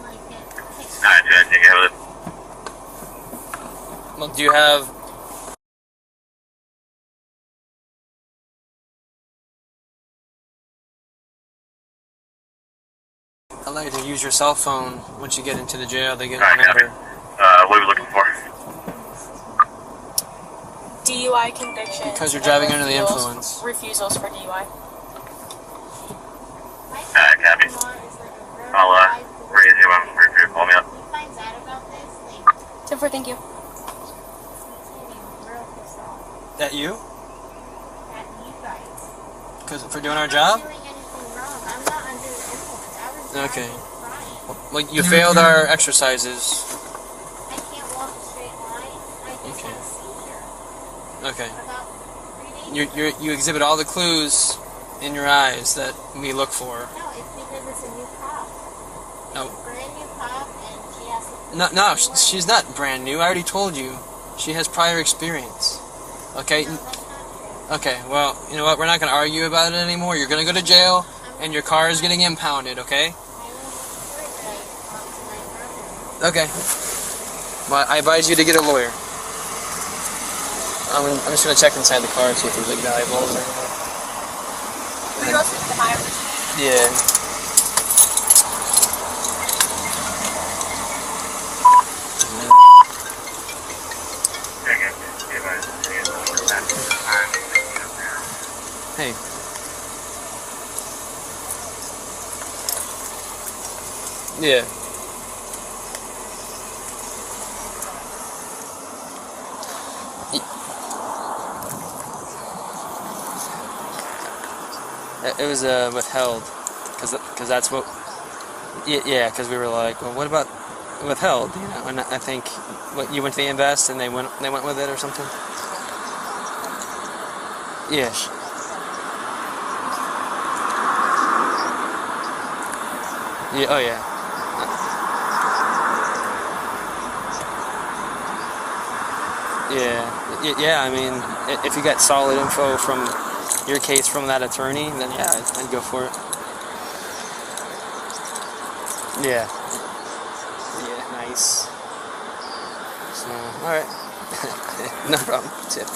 like get pictures? Alright, 219, have it. Well, do you have... allow you to use your cell phone once you get into the jail. They get a number. What are we looking for? DUI convictions. Because you're driving under the refusals- influence. Refusals for DUI. Copy. I'll raise you when you call me up. He finds out about this, like, 10-4, thank you. he's gonna be real pissed off That you? at you guys. Because for doing our I'm job? not doing anything wrong. I'm not under the influence. I was Okay. crying. Well, you failed our exercises. I can't walk a straight line. I just had a seizure Okay. about 3 days You exhibit all the clues in your eyes that we look for. No, it's because it's a new cop. No. Brand new cop, and she has to... No, she's not brand new. I already told you. She has prior experience. Okay? No, that's not true. Okay, well, you know what? We're not going to argue about it anymore. You're going to go to jail, and your car is getting impounded, okay? I will report that I talked to my brother. Okay. Well, I advise you to get a lawyer. I'm just going to check inside the car and see if there's like valuables or anything. We go to the fire. Yeah. Hey. Yeah. It was withheld, because that's what. Yeah, because we were like, well, what about withheld? You know, and I think what you went to the invest and they went with it or something. Yeah. Yeah. Oh yeah. Yeah. I mean, if you got solid info from your case from that attorney, then yeah, I'd go for it. Yeah. Yeah. Nice. So, all right. No problem. Tip.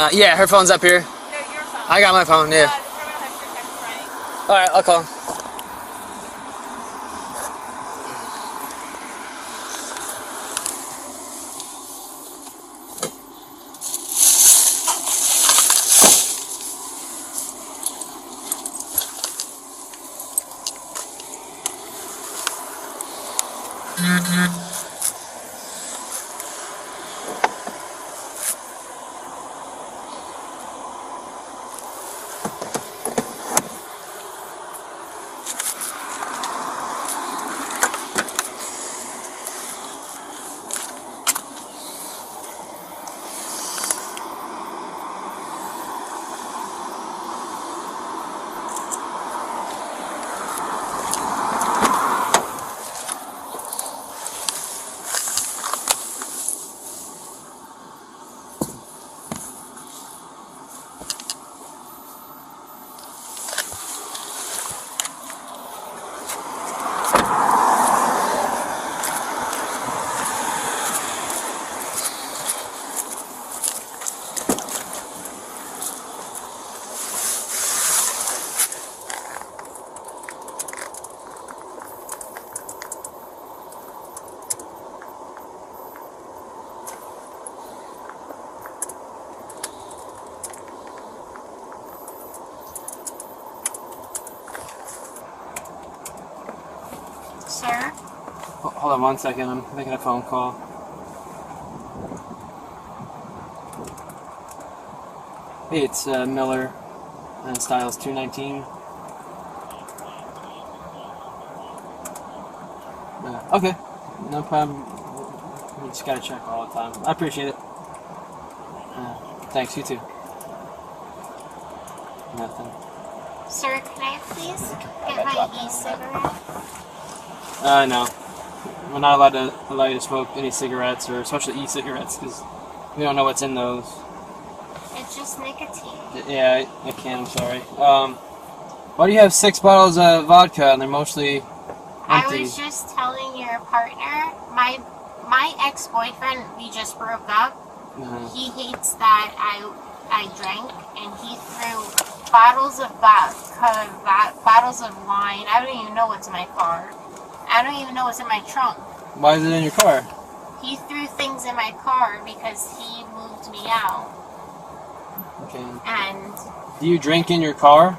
Yeah, her phone's up here. No, your phone. I got my phone, yeah. The criminal history check is running. Alright, I'll call. Sir? Hold on 1 second, I'm making a phone call. Hey, it's Miller and Styles 219. Okay, no problem. You just gotta check all the time. I appreciate it. Thanks, you too. Nothing. Sir, can I please get my e-cigarette? No. We're not allowed to allow you to smoke any cigarettes, or especially e-cigarettes, because we don't know what's in those. It's just nicotine. Yeah, I can, I'm sorry. Why do you have 6 bottles of vodka and they're mostly empty? I was just telling your partner, my ex-boyfriend, we just broke up. He hates that I drank, and he threw bottles of vodka, bottles of wine. I don't even know what's in my car. I don't even know what's in my trunk. Why is it in your car? He threw things in my car because he moved me out. Okay. And Do you drink in your car?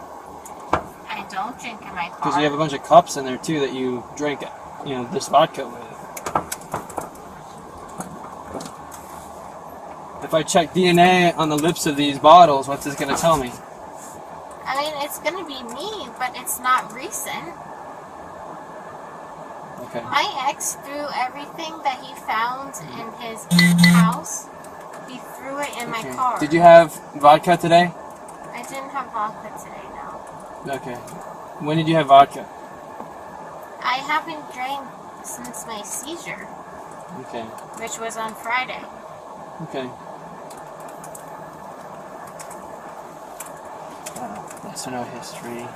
I don't drink in my car. Because you have a bunch of cups in there too that you drink, this vodka with. If I check DNA on the lips of these bottles, what's this going to tell me? I mean, it's gonna be me, but it's not recent. Okay. My ex threw everything that he found in his house. He threw it in my car. Did you have vodka today? I didn't have vodka today, no. Okay. When did you have vodka? I haven't drank since my seizure, Okay. which was on Friday. Okay. Yes or no history.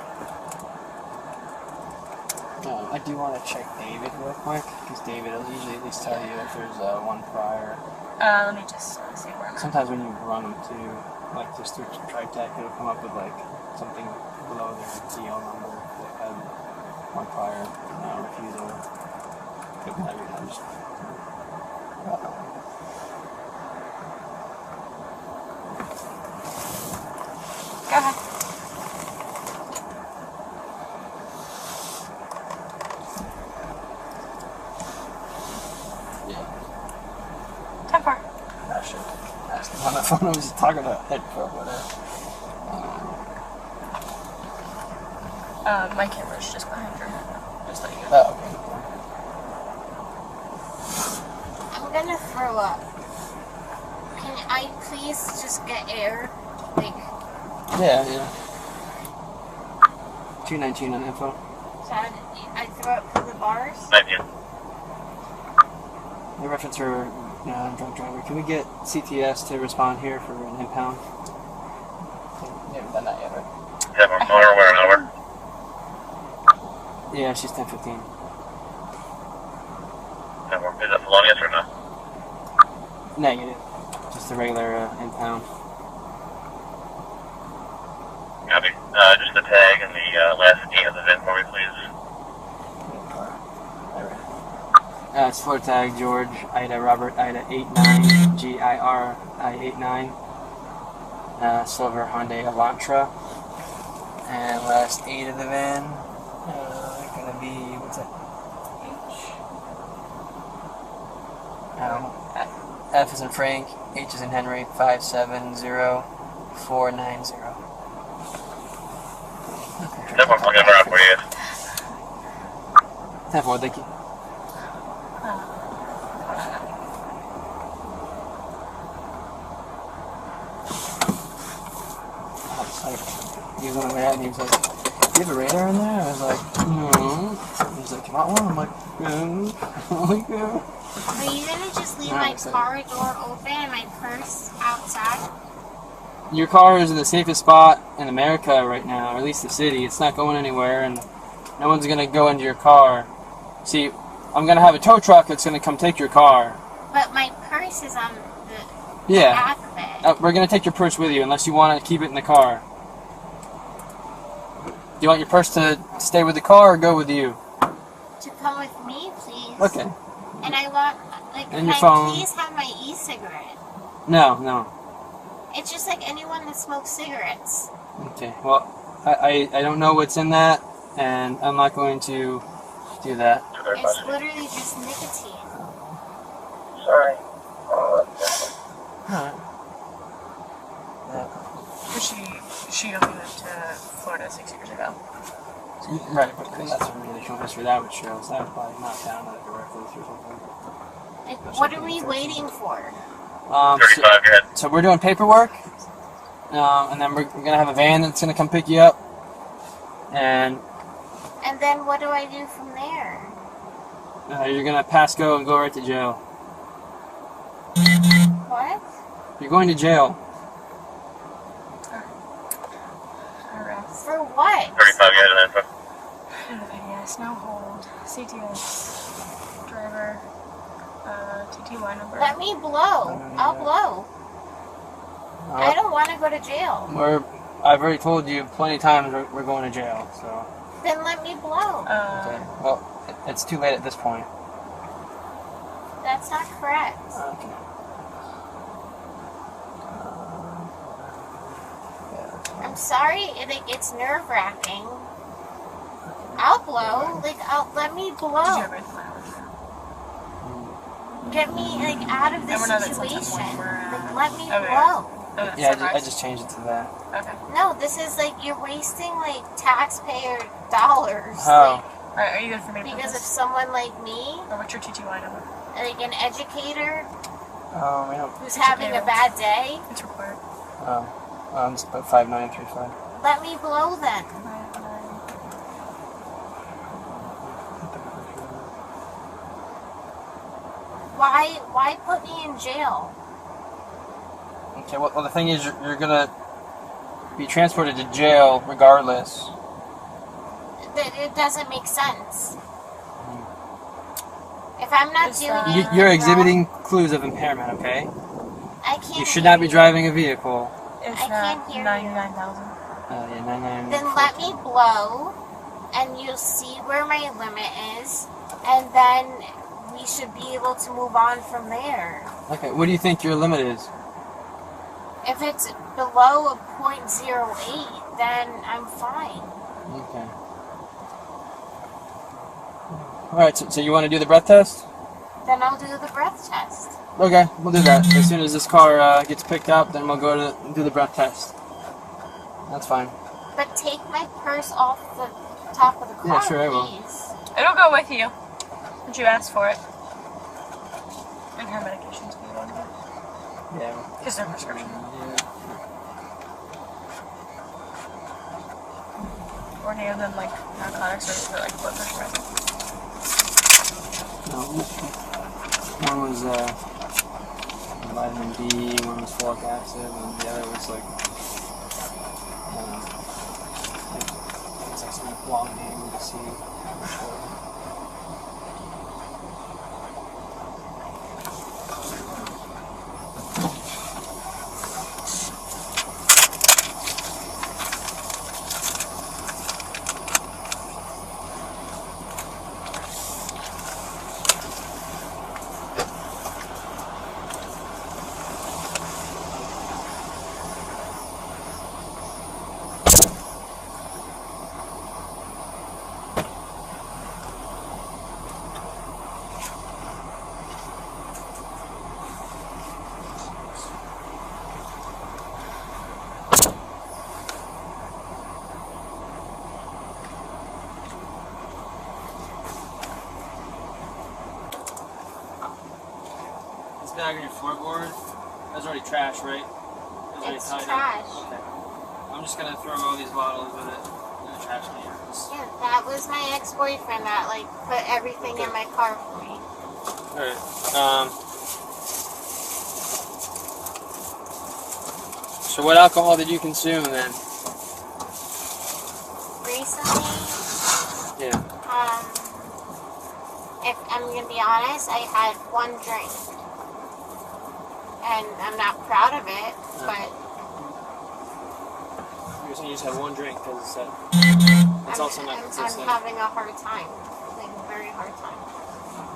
I do want to check David real quick, because David will usually at least tell you if there's one prior. Let me just see where I'm at. Sometimes when you run them too, like just through TriTech, it'll come up with like something below their DL number that had one prior refusal. Could be every time. Go ahead. Time for. I should ask him on the phone. I was just talking about head pro, whatever. My camera's just behind your head. Just let you know. Oh, okay. I'm gonna throw up. Can I please just get air? Like, Yeah. 219 on info. so I throw up through the bars? The reference for drunk driver. Can we get CTS to respond here for an impound? You haven't done that yet, right? Yeah, we're over an hour. Yeah, she's 10:15. Is that felonious or not? Negative. Just a regular impound. Copy. Just the tag and the last D of the VIN for me, please. It's floor tag George Ida Robert Ida 89 GIRI 89 silver Hyundai Elantra, and last 8 of the VIN gonna be, what's that? F is in Frank, H is in Henry, 570490. Definitely looking around for you. 10-4, thank you. He was on the way out and he was like, "Do you have a radar in there?" I was like, "No." He was like, "You want one?" I'm like, "No." I'm like, "No." Are you gonna just leave my car door open and my purse outside? Your car is in the safest spot in America right now, or at least the city. It's not going anywhere, and no one's gonna go into your car. See, I'm gonna have a tow truck that's gonna come take your car. But my purse is on the back of it. We're gonna take your purse with you unless you want to keep it in the car. Do you want your purse to stay with the car or go with you? To come with me, please. Okay. And I want, like, And can your I phone. please have my e-cigarette? No. It's just like anyone that smokes cigarettes. Okay. Well, I don't know what's in that, and I'm not going to do that. It's literally just nicotine. Sorry. Alright. She only moved to Florida 6 years ago. Right, but that's a really short history. That would show us. That would probably not down like a reckless or something. Like, what are we waiting for? 35, go ahead. So we're doing paperwork, and then we're gonna have a van that's gonna come pick you up, and then what do I do from there? you're gonna pass go and go right to jail. What? You're going to jail. Arrest. For what? 35, go ahead and info. Yes, no hold. CTS. Driver. TTY number. Let me blow. I'll blow. I don't want to go to jail. I've already told you plenty of times we're going to jail. So. Then let me blow. Okay. Well, it's too late at this point. That's not correct. Okay. I'm sorry, it's nerve-wracking. I'll blow. Let me blow. Get me, out of this situation. Let me blow. Yeah, I just changed it to that. Okay. No, this is, you're wasting, taxpayer dollars. How? Alright, are you good for me to put Because of this? someone like me, Or what's your TTY number? like an educator We don't. who's having a bad day, It's required. Just put 5935. let me blow then. Why put me in jail? Okay. Well, the thing is, you're gonna be transported to jail regardless. It doesn't make sense. If I'm not doing anything You're wrong, exhibiting clues of impairment. Okay. I can't. You should not be driving a vehicle. It's I can't hear you. 99,000. Yeah, 99. Then let me blow, and you'll see where my limit is, and then we should be able to move on from there. Okay. What do you think your limit is? If it's below a .08, then I'm fine. Okay. All right. So you want to do the breath test? Then I'll do the breath test. Okay, we'll do that. As soon as this car gets picked up, then we'll go to do the breath test. That's fine. But take my purse off the top of the car, Yeah, sure, I will. please. It'll go with you. Did you ask for it? And her medications will go with you. Yeah. Because they're prescription. Or any of them narcotics or blood pressure medicine. No, one was vitamin D, one was folic acid, and the other was it's some long name to see. bag on your floorboard, that's already trash, right? It's trash. Okay. I'm just gonna throw all these bottles with it in the trash can. Yeah, that was my ex-boyfriend that like put everything in my car for me. Alright. So what alcohol did you consume then? Recently, Yeah. if I'm gonna be honest, I had one drink. And I'm not proud of it, but You're saying you just had one drink because it's also not consistent. I'm having a hard time. Like a very hard time.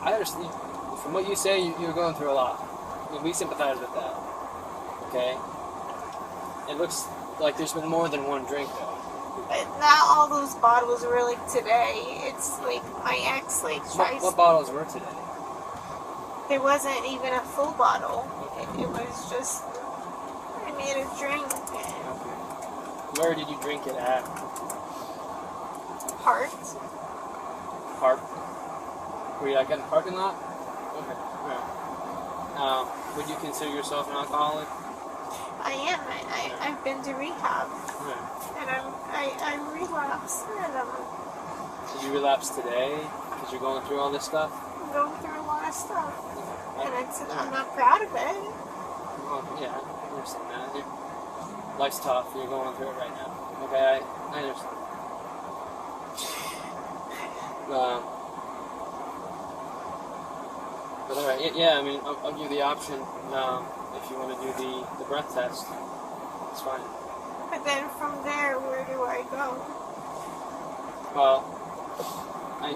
I understand. From what you say, you're going through a lot. I mean, we sympathize with that. Okay? It looks like there's been more than one drink, though. But not all those bottles were like today. It's like my ex like tries. What bottles were today? There wasn't even a full bottle. It was just I made a drink. Okay. Where did you drink it at? Parked. Park? Were you like in the parking lot? Okay. Alright. Would you consider yourself an alcoholic? I am. I've been to rehab. Okay. And I relapsed. And Did you relapse today? Because you're going through all this stuff? I'm going through a lot of stuff. And I'm not proud of it. Well, yeah, I understand that. Life's tough. You're going through it right now. Okay, I understand. But alright, yeah, I mean, I'll give you the option if you want to do the breath test. It's fine. But then from there, where do I go? Well, I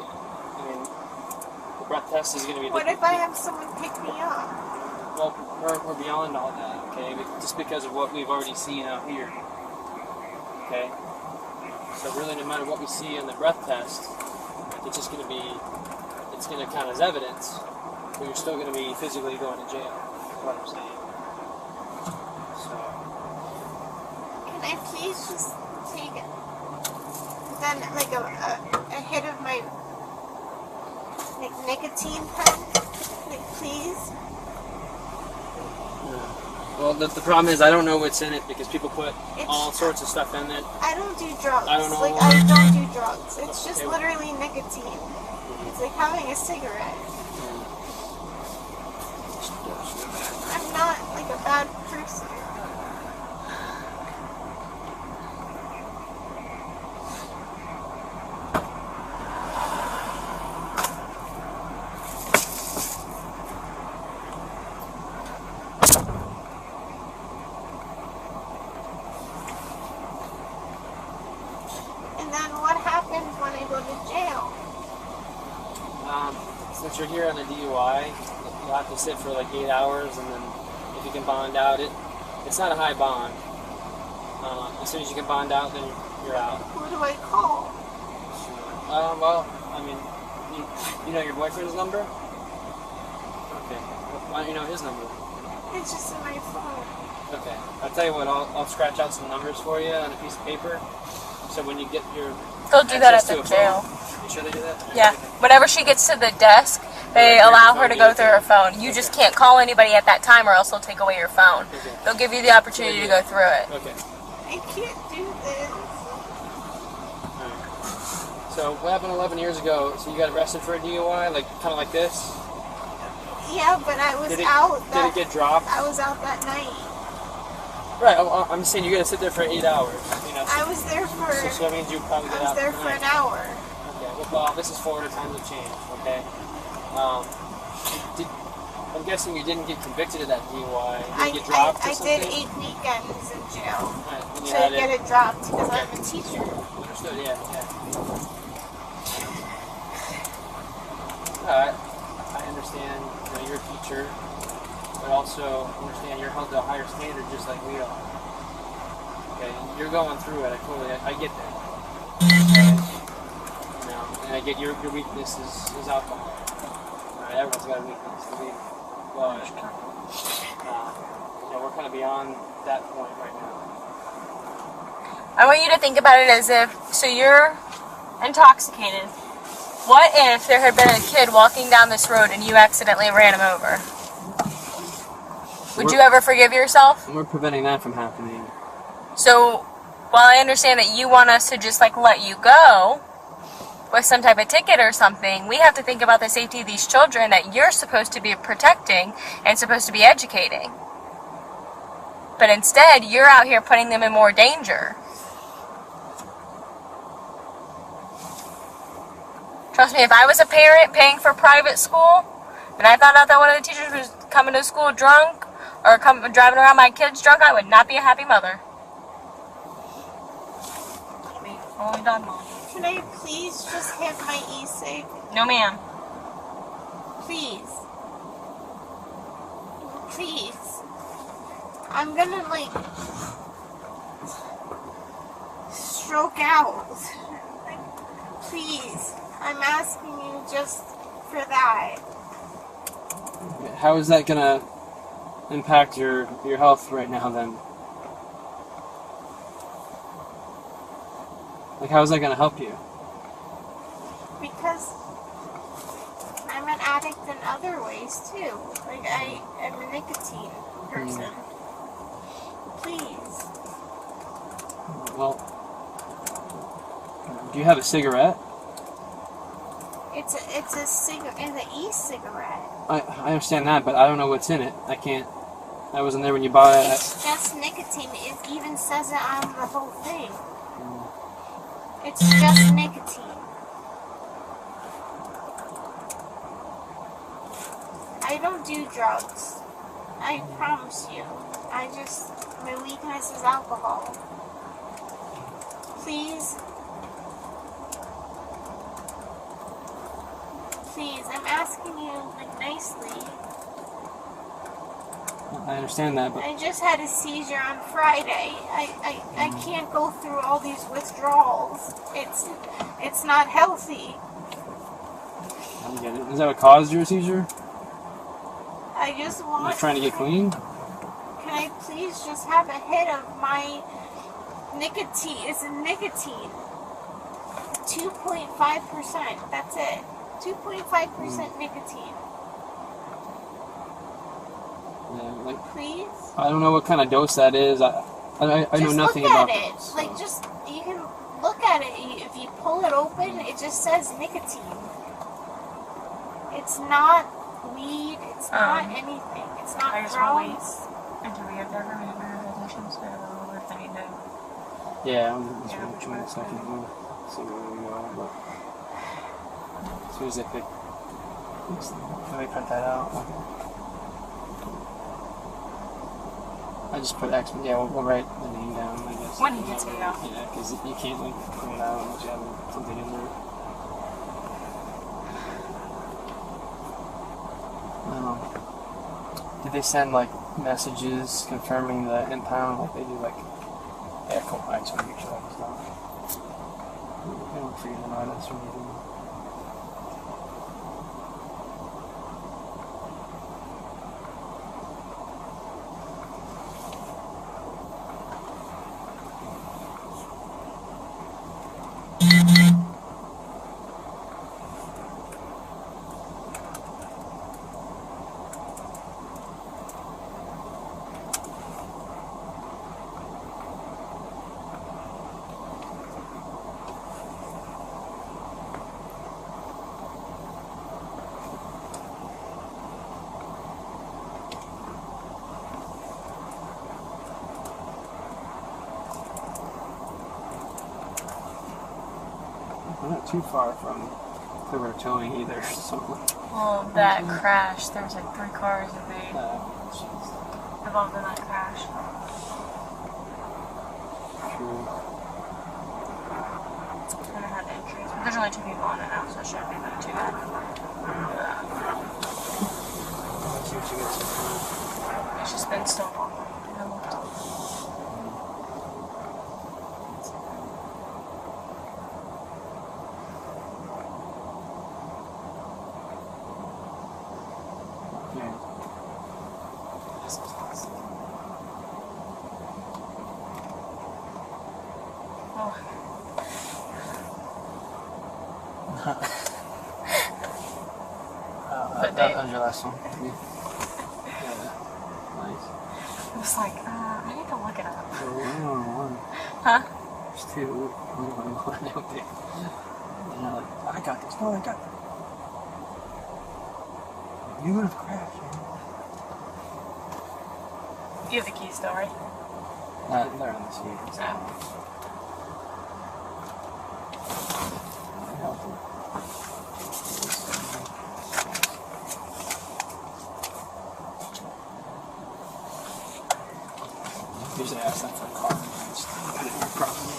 mean, the breath test is going to be... What if I have someone pick me up? Well, we're beyond all that, okay? Just because of what we've already seen out here, okay? So really, no matter what we see in the breath test, it's just going to be, it's going to count as evidence, but you're still going to be physically going to jail, is what I'm saying. So... Can I please just take it? Then, like a hit of my like nicotine pen? Like, please? Well, the problem is I don't know what's in it because people put all sorts of stuff in it. I don't do drugs. I don't know. Like, I don't do drugs. It's just Okay. literally nicotine. It's like having a cigarette. I'm not like a bad person. And then what happens when I go to jail? Since you're here on a DUI, you'll have to sit for like 8 hours, and then if you can bond out, it's not a high bond. As soon as you can bond out, then you're out. Who do I call? Well, I mean, you know your boyfriend's number? Okay. Why don't you know his number? It's just in my phone. Okay. I'll tell you what, I'll scratch out some numbers for you on a piece of paper. So when you get your... They'll do that at access to the a jail. phone, you sure they do that? Yeah. Okay. Whenever she gets to the desk, they allow her to go through her phone. You just can't call anybody at that time or else they'll take away your phone. Okay. They'll give you the opportunity to go through it. Okay. I can't do this. Alright. So what happened 11 years ago? So you got arrested for a DUI, like kind of like this? Yeah, but I was Did it, out did that it get dropped? I was out that night. Right. I'm just saying you got to sit there for 8 hours. You know. I was there for So that means you probably get I was out there for tonight. an hour. Okay. Well, this is Florida. Times have changed. Okay. I'm guessing you didn't get convicted of that DUI. Did you get dropped or I something? did 8 weekends in jail. Right, and you So had I get it dropped because Okay. I'm a teacher. Understood. Yeah. Alright. I understand. You know, you're a teacher, but also understand you're held to a higher standard, just like we are. Okay. You're going through it. I get that. Okay. You know, and I get your weakness is alcohol. Alright. Everyone's got a weakness. But you know, we're kind of beyond that point right now. I want you to think about it as if, so you're intoxicated. What if there had been a kid walking down this road and you accidentally ran him over? Would you ever forgive yourself? We're preventing that from happening. So, while I understand that you want us to just like let you go with some type of ticket or something, we have to think about the safety of these children that you're supposed to be protecting and supposed to be educating. But instead, you're out here putting them in more danger. Trust me, if I was a parent paying for private school, and I found out that one of the teachers was coming to school drunk, or driving around my kids drunk, I would not be a happy mother. Only done, Mom. Can I please just hit my e-cig? No, ma'am. Please. Please. I'm gonna, like, stroke out. Like, please. I'm asking you just for that. How is that gonna impact your health right now then? Like, how is that gonna help you? Because I'm an addict in other ways too. Like, I am a nicotine person. Please. Well, do you have a cigarette? It's an e-cigarette. I understand that, but I don't know what's in it. I wasn't there when you bought it. It's just nicotine. It even says it on the whole thing. It's just nicotine. I don't do drugs. I promise you. My weakness is alcohol. Please. Please, I'm asking you, like, nicely. I understand that, but I just had a seizure on Friday. I can't go through all these withdrawals. It's not healthy. I don't get it. Is that what caused your seizure? I just want... You're trying to get clean? Can I please just have a hit of my nicotine? It's a nicotine. 2.5%. That's it. 2.5% nicotine. Yeah, like, Please? I don't know what kind of dose that is. I know nothing about it. it. So. Like, just, you can look at it. If you pull it open, it just says nicotine. It's not weed. It's not anything. It's not drugs. Until we get there for rehabilitation, so if I need to... Yeah, I'm just going to try a second. We'll see where we go. But as soon as I pick... Can we print that out? I just put X, yeah, we'll write the name down, I guess. When he gets it out. Yeah, because you can't, like, print it out unless you have something in there. Did they send, like, messages confirming the impound like they do, like... Yeah, cool. I just want to make sure that was done. I don't forget the notice or anything. We're not too far from Clearwater Towing either, so... Well, that crash, there was like 3 cars that they involved in that crash. True. And it had injuries. But there's only 2 people on it now, so it shouldn't be that too bad. Let's see what you get. It's just been so long. That was your last one. Yeah. Nice. was like, I need to look it up. Huh? There's two. And they're like, I got this. No, I got this. You would have crashed, man. You have the keys still, right? They're on the seat. Usually I ask them for a car and just put it in your property.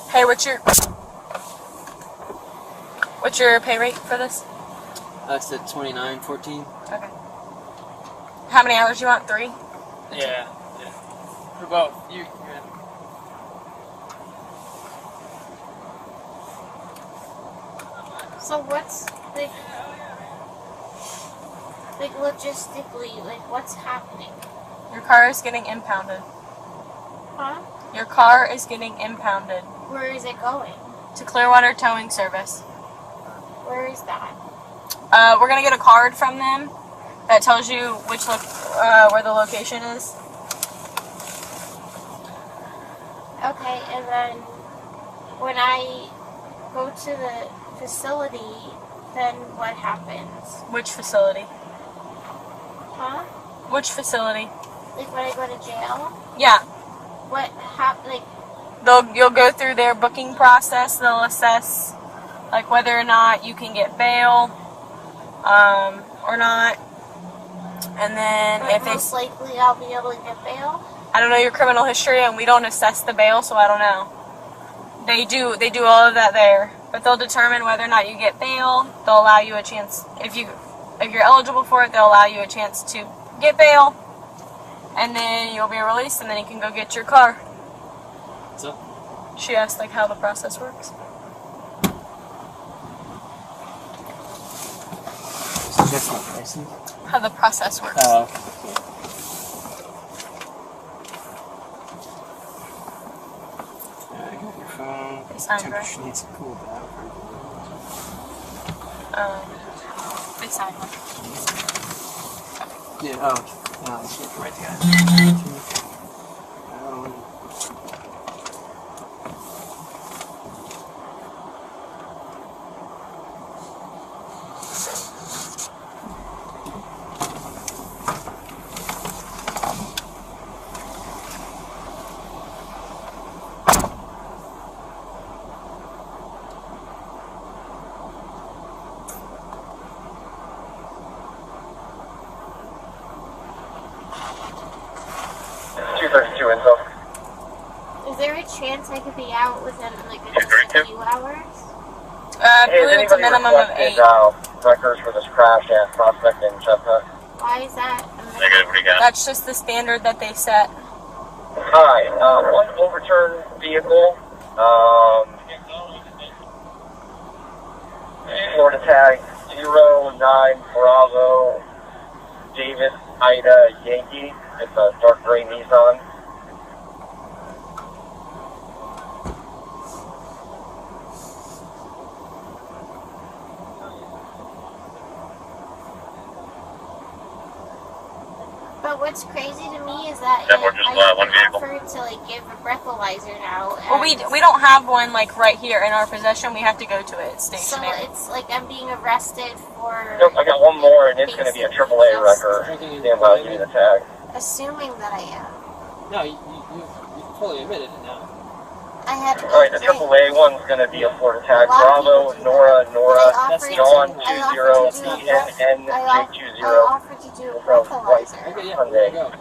Hey, what's your pay rate for this? That's at $29.14. Okay. How many hours you want? 3? Yeah. For both. Yeah. So what's like logistically, like what's happening? Your car is getting impounded. Huh? Your car is getting impounded. Where is it going? To Clearwater Towing Service. Where is that? We're gonna get a card from them that tells you where the location is. Okay, and then when I go to the facility, then what happens? Which facility? Huh? Which facility? Like when I go to jail? Yeah. What like You'll go through their booking process. They'll assess like whether or not you can get bail, or not. And then but most likely I'll be able to get bail? I don't know your criminal history, and we don't assess the bail, so I don't know. They do all of that there, but they'll determine whether or not you get bail. They'll allow you a chance if you're eligible for it. They'll allow you a chance to get bail, and then you'll be released, and then you can go get your car. So? She asked like how the process works. That's not pricey. How the process works. Oh, okay. I got your phone. Temperature needs to cool down. They sign one. Yeah, oh, no, let's get right together. Is there a chance I could be out within like a few hours? I believe it's a minimum of 8. Records for this crash at Prospect and Chestnut. Why is that? Negative, what do you got? That's just the standard that they set. Hi, one overturned vehicle, Florida tag 09 Bravo David Ida Yankee. It's a dark gray Nissan. But what's crazy to me is that Yeah, we're just one vehicle. offered to like give a breathalyzer now. Well, we don't have one like right here in our possession. We have to go to it. It's So stationary. it's like I'm being arrested for. Nope, I got one more, and it's going to be a AAA record. Stand by, give me the tag. Assuming that I am. No, you fully admitted it now. I had. Alright, the AAA one's going to be a Florida tag. Bravo, Nora, John 20, ENN, I J20. offered to do a breathalyzer. Okay, yeah, there you go.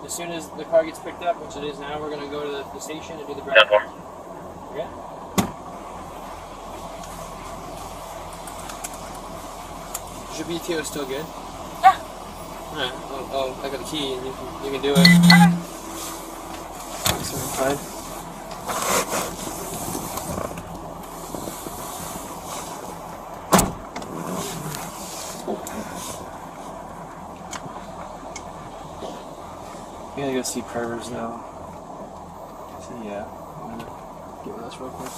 As soon as the car gets picked up, which it is now, we're going to go to the station and do the breath. Okay? Is your BTO still good? Yeah. Alright, oh, I got the key and you can do it. Okay. Certified. We gotta go see Prevers now. So yeah, I'm gonna get with us real quick.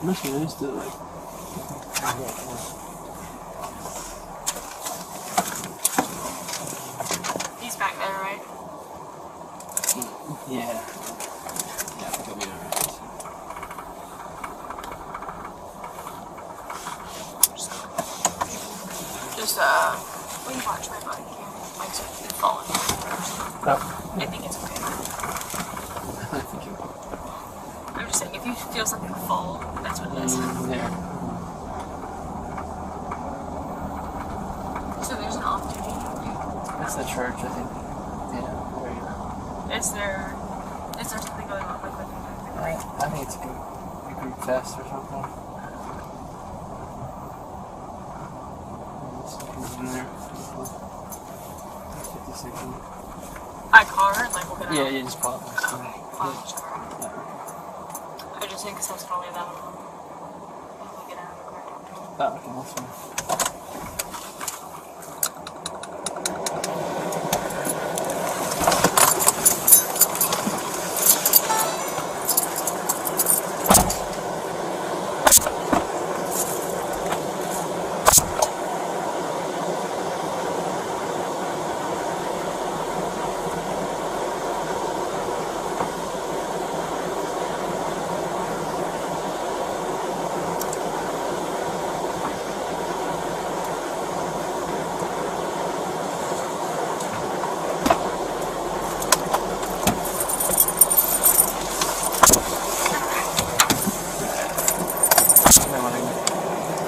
Michigan used to like. He's back there, right? Yeah. Yeah, I think I'll be alright. Just, will you watch my body cam? Like, so it falling. I think it's okay. I'm just saying, if you feel something fall, that's what it is. Yeah. So there's an opportunity. That's the church, I think. Yeah. Is there something going on with it? I think it's a group fest or something. In there. 56. I car, like we'll get out. Yeah, you just pull up next to me. I just think because I was gonna leave that one. We'll get out of the car. Oh, okay, that's fine.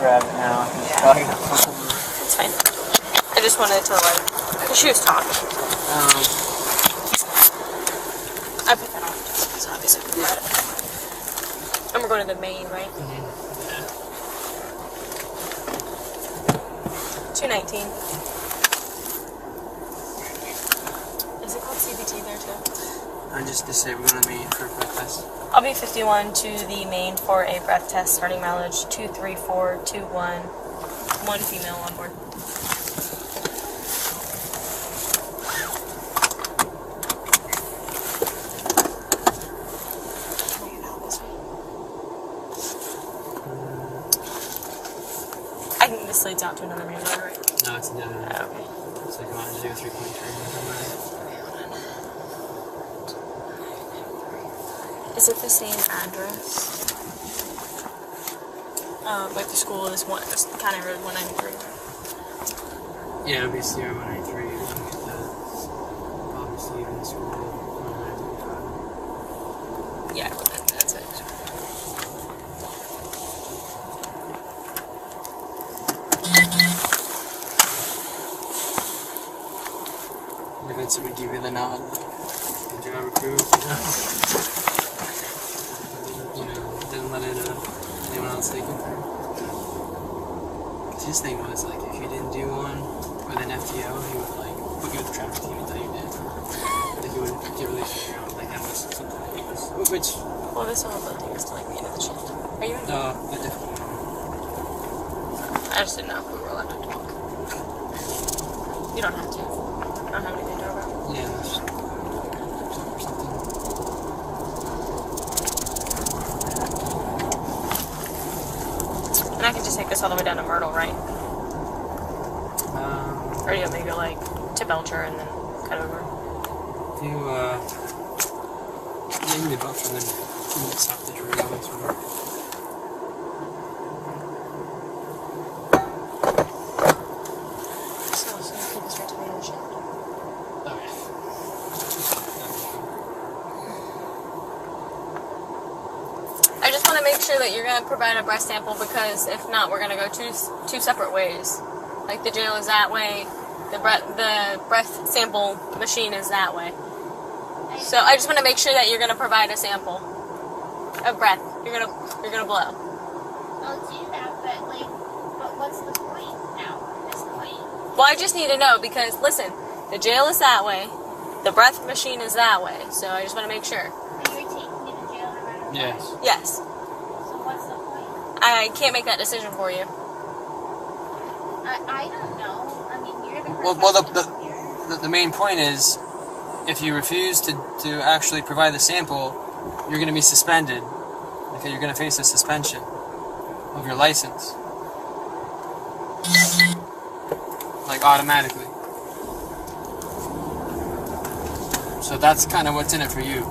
Grab it now. It's fine. I just wanted to like, because she was talking. I put that on just because obviously we got it. And we're going to the main, right? Mm-hmm. 219. Is it called CBT there too? I just to say we're gonna meet for breakfast. I'll be 51 to the main for a breath test, starting mileage 23421. One female on board. I think this leads out to another main road, right? No, it's not. Oh, okay. It's like 103.3. Is it the same address? Like the school is County Road 193. Yeah, it'll be Sierra 193. Obviously, even the school. Yeah, that's it. If it's would give you the nod, did you ever prove? You know, didn't let anyone else take it. His thing was like, if you didn't do one with an FTO, he would like put you with the traffic team until you did. Like he would give you figure out like that was something that he was. Which? Well, this whole building is to like the end of the shift. Are you in? No, I definitely. I just didn't know if we were allowed to talk. You don't have to. I don't have anything to talk about. Yeah, that's something. And I can just take this all the way down to Myrtle, right? Or do you want me to go like to Belcher and then cut over? If you you can be Belcher and then you can stop the tree going somewhere. So you take this right to the end of the shift. Okay. I just want to make sure that you're going to provide a breath sample because if not, we're going to go two separate ways. Like the jail is that way, the breath sample machine is that way. So I just want to make sure that you're going to provide a sample of breath. You're gonna blow. I'll do that, but what's the point now at this point? Well, I just need to know because listen, the jail is that way, the breath machine is that way. So I just want to make sure. Are you taking me to jail no matter what? Yes. Yes. So what's the point? I can't make that decision for you. I don't know. I mean, you're the Well, professional here. the main point is, if you refuse to actually provide the sample, you're going to be suspended. Okay, you're going to face a suspension. of your license. Like automatically. So that's kind of what's in it for you.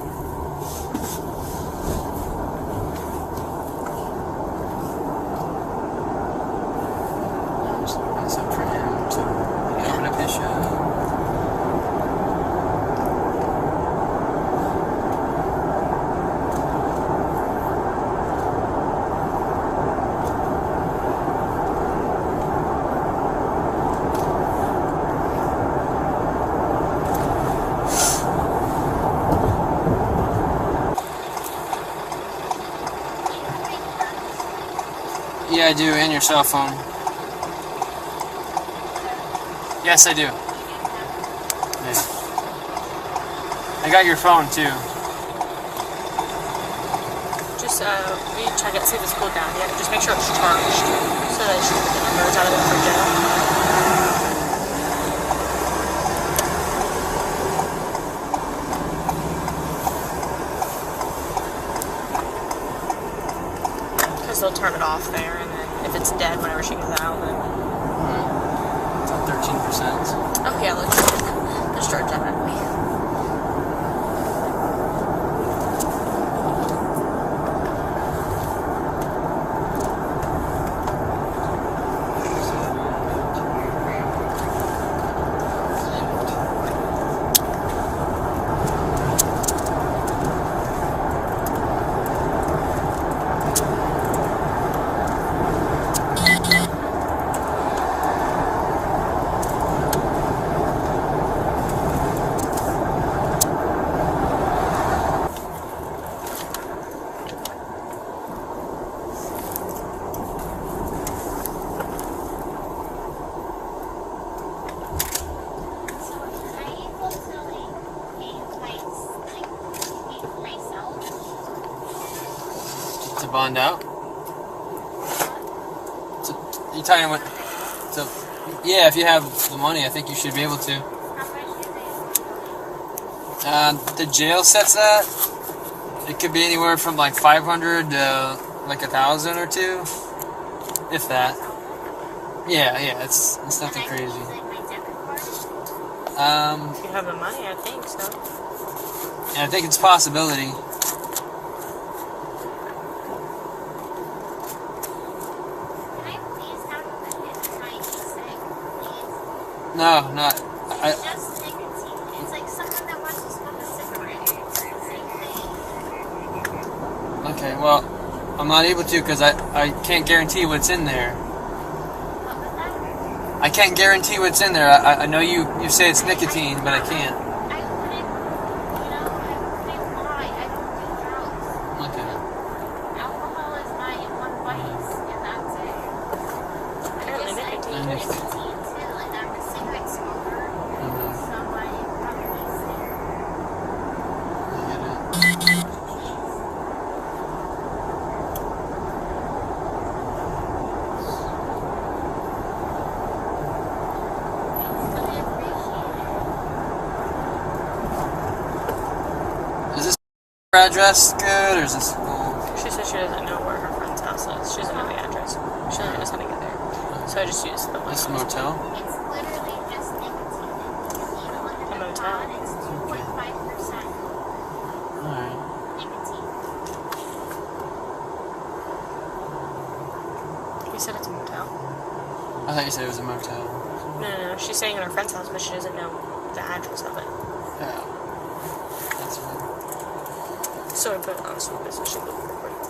That's up for him to open up his shop. Yeah, I do, and your cell phone. Yes, I do. Yeah. I got your phone too. Just we check it, see if it's cooled down yet. Just make sure it's charged, so that she can get the numbers out of it for jail. They'll turn it off there, and then if it's dead whenever she gets out, then... It's at 13%. Oh yeah, let's charge that at me. To bond out? You talking about... Yeah, if you have the money, I think you should be able to. The jail sets that. It could be anywhere from like 500 to like 1,000 or two, if that. Yeah, it's nothing crazy. If you have the money, I think so. Yeah, I think it's a possibility. No, not. Just nicotine. It's like someone that wants to smoke a cigarette. Same thing. Okay, well, I'm not able to because I can't guarantee what's in there. What was that? I can't guarantee what's in there. I know you say it's nicotine, but I can't. I wouldn't lie. I don't do drugs. Okay. Alcohol is my one vice, and that's it. Apparently Yes, I do nicotine. nicotine too, and I'm a cigarette smoker, so I probably say. Is this address good, or is this cool? She said she doesn't know where her friend's house is. She doesn't know the address. She doesn't know how to get there. So I just used the one. This motel? It's literally just nicotine. You need to look at A the motel. pod. It's 2.5% Alright. nicotine. You said it's a motel. I thought you said it was a motel. No. She's staying at her friend's house, but she doesn't know the address of it. Yeah. That's right. So I put it on speaker so she could record.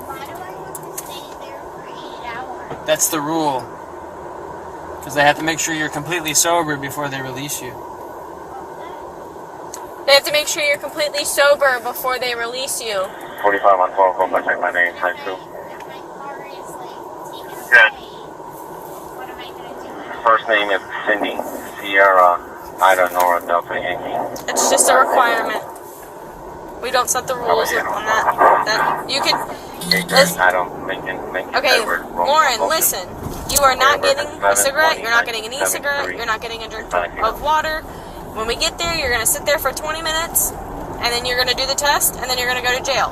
Why do I have to stay there for 8 hours? That's the rule. Because they have to make sure you're completely sober before they release you. They have to make sure you're completely sober before they release you. 45 on 12, go back, check my name, time 2. Good. First name is Cindy, Sierra, Ida, Nora, Delta, Yankee. It's just a requirement. We don't set the rules on that. That you can. Okay, Lauren, listen. You are not getting a cigarette. You're not getting an e-cigarette. You're not getting a drink of water. When we get there, you're going to sit there for 20 minutes, and then you're going to do the test, and then you're going to go to jail.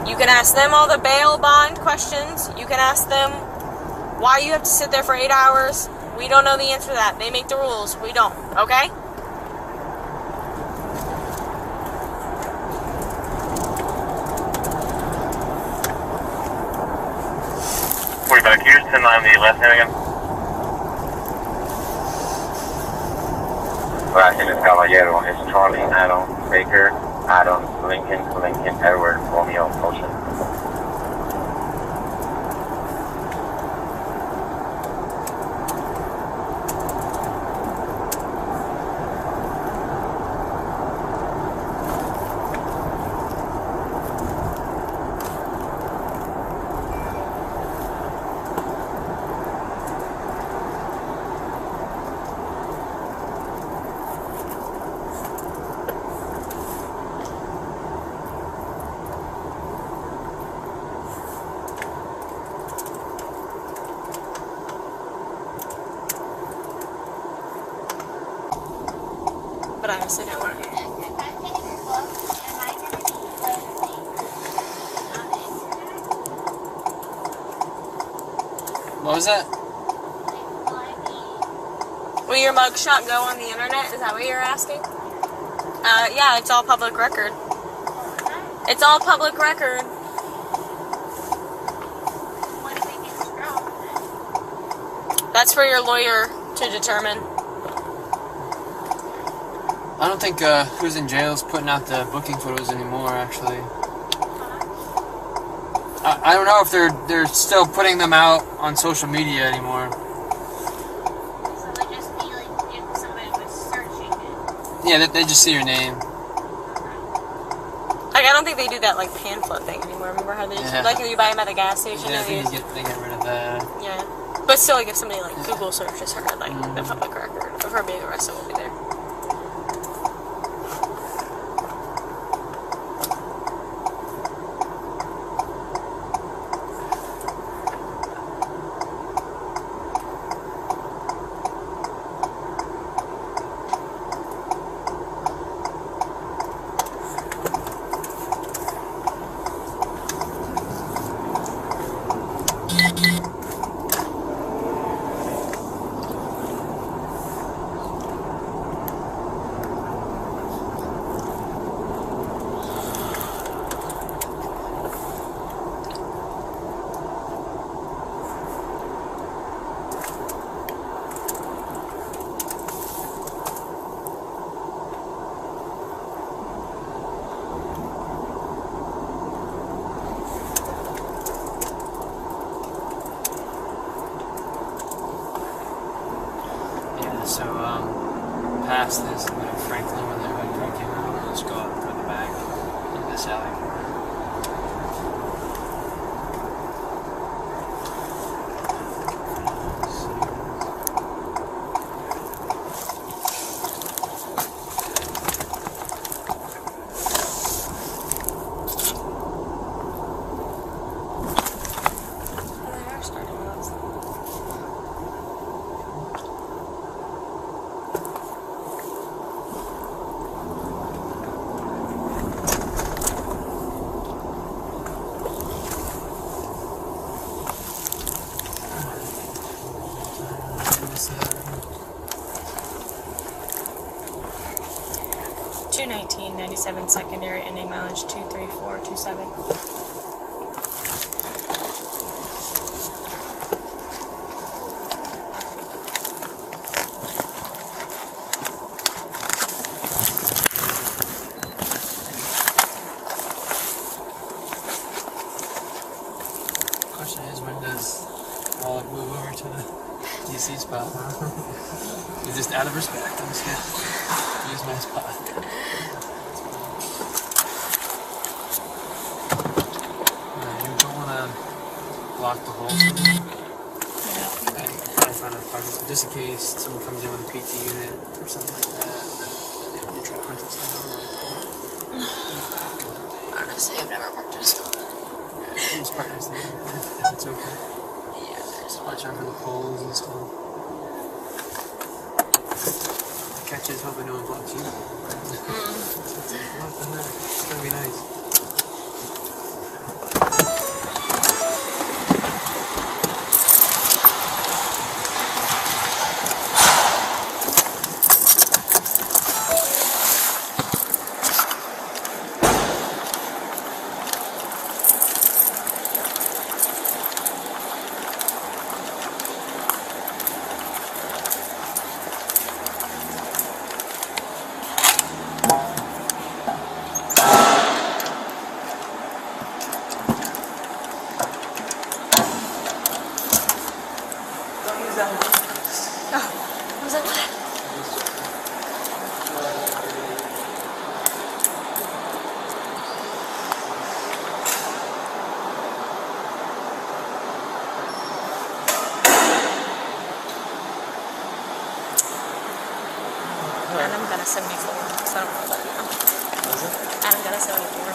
You can ask them all the bail bond questions. You can ask them why you have to sit there for 8 hours. We don't know the answer to that. They make the rules. We don't. Okay? We're back here, 10 on the last name again. Last name is Caballero. It's Charlie, Adam, Baker, Adam, Lincoln, Edward, Romeo, Ocean. But I honestly don't want to. What was that? Will your mugshot go on the internet? Is that what you're asking? Yeah, it's all public record. It's all public record. That's for your lawyer to determine. I don't think who's in jail is putting out the booking photos anymore, actually. I don't know if they're still putting them out on social media anymore. So they just be like if somebody was searching it. Yeah, they just see your name. Like, I don't think they do that, like, pamphlet thing anymore. Remember how they just, like, you buy them at the gas station? Yeah, I think they get rid of that. Yeah. But still, like, if somebody, like, Google searches her, like, the public record of her being arrested will be there. So, past this, and then Franklin, and then like drinking, and we'll just go out and put the back in this alley. They are starting with us. 219.97 secondary, ending mileage 23427. Question is, when does Wallach move over to the DC? Out of respect, I'm just gonna use my spot. You don't want to block the hole for me. In front of the parking spot, just in case someone comes in with a PT unit or something like that. And then you try to hunt us down. Honestly, I've never parked this. Most partners there, if it's okay. Yeah, there's Watch out for the poles and stuff. Catch is hoping no one blocks you. What the heck? It's gonna be nice. Adam got a 74, so I don't know about it now. Adam got a 74.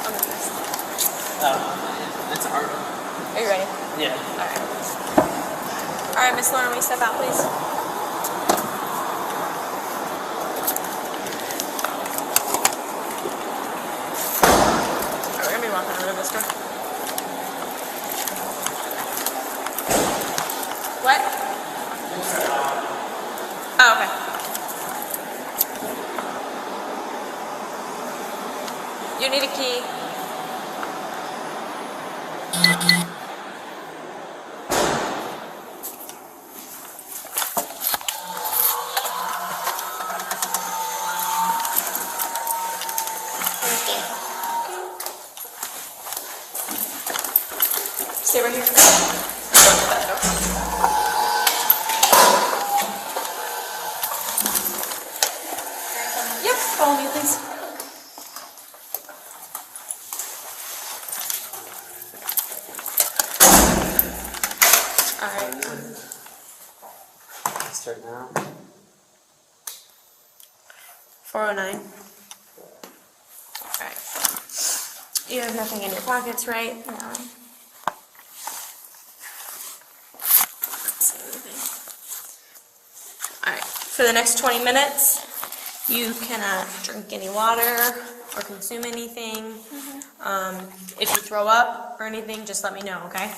On the test. It's hard. Are you ready? Yeah. Alright. Alright, Miss Lauren, will you step out, please? Alright, we're gonna be walking over to this door. What? Oh, okay. You need a key. Stay right here. Yep, follow me, please. Alright. Start now. 409. Alright. You have nothing in your pockets, right? No. Alright. For the next 20 minutes, you cannot drink any water or consume anything. If you throw up or anything, just let me know, okay?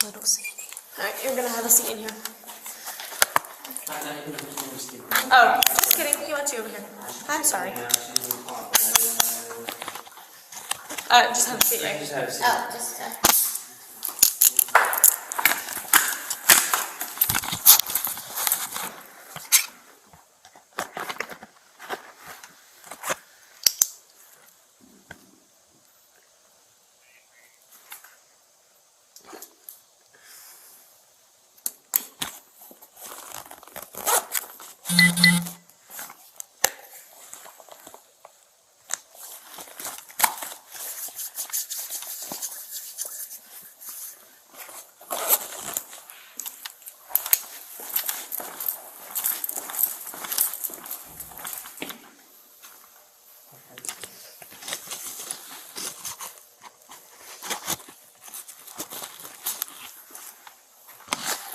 A little sandy. Alright, you're gonna have a seat in here. Oh, just kidding. He wants you over here. I'm sorry. Just have a seat, right? Oh, just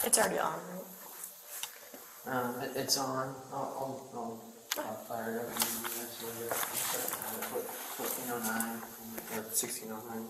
It's already on, right? It's on. I'll fire it up. And 1409 or 1609.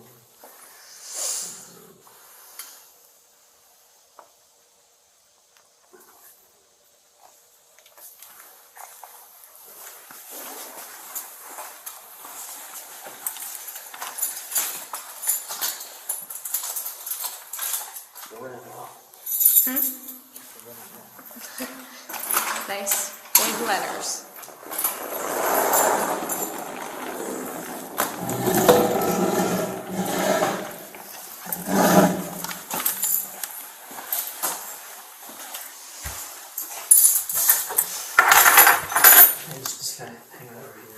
Nice big letters. Just kind of hang over here.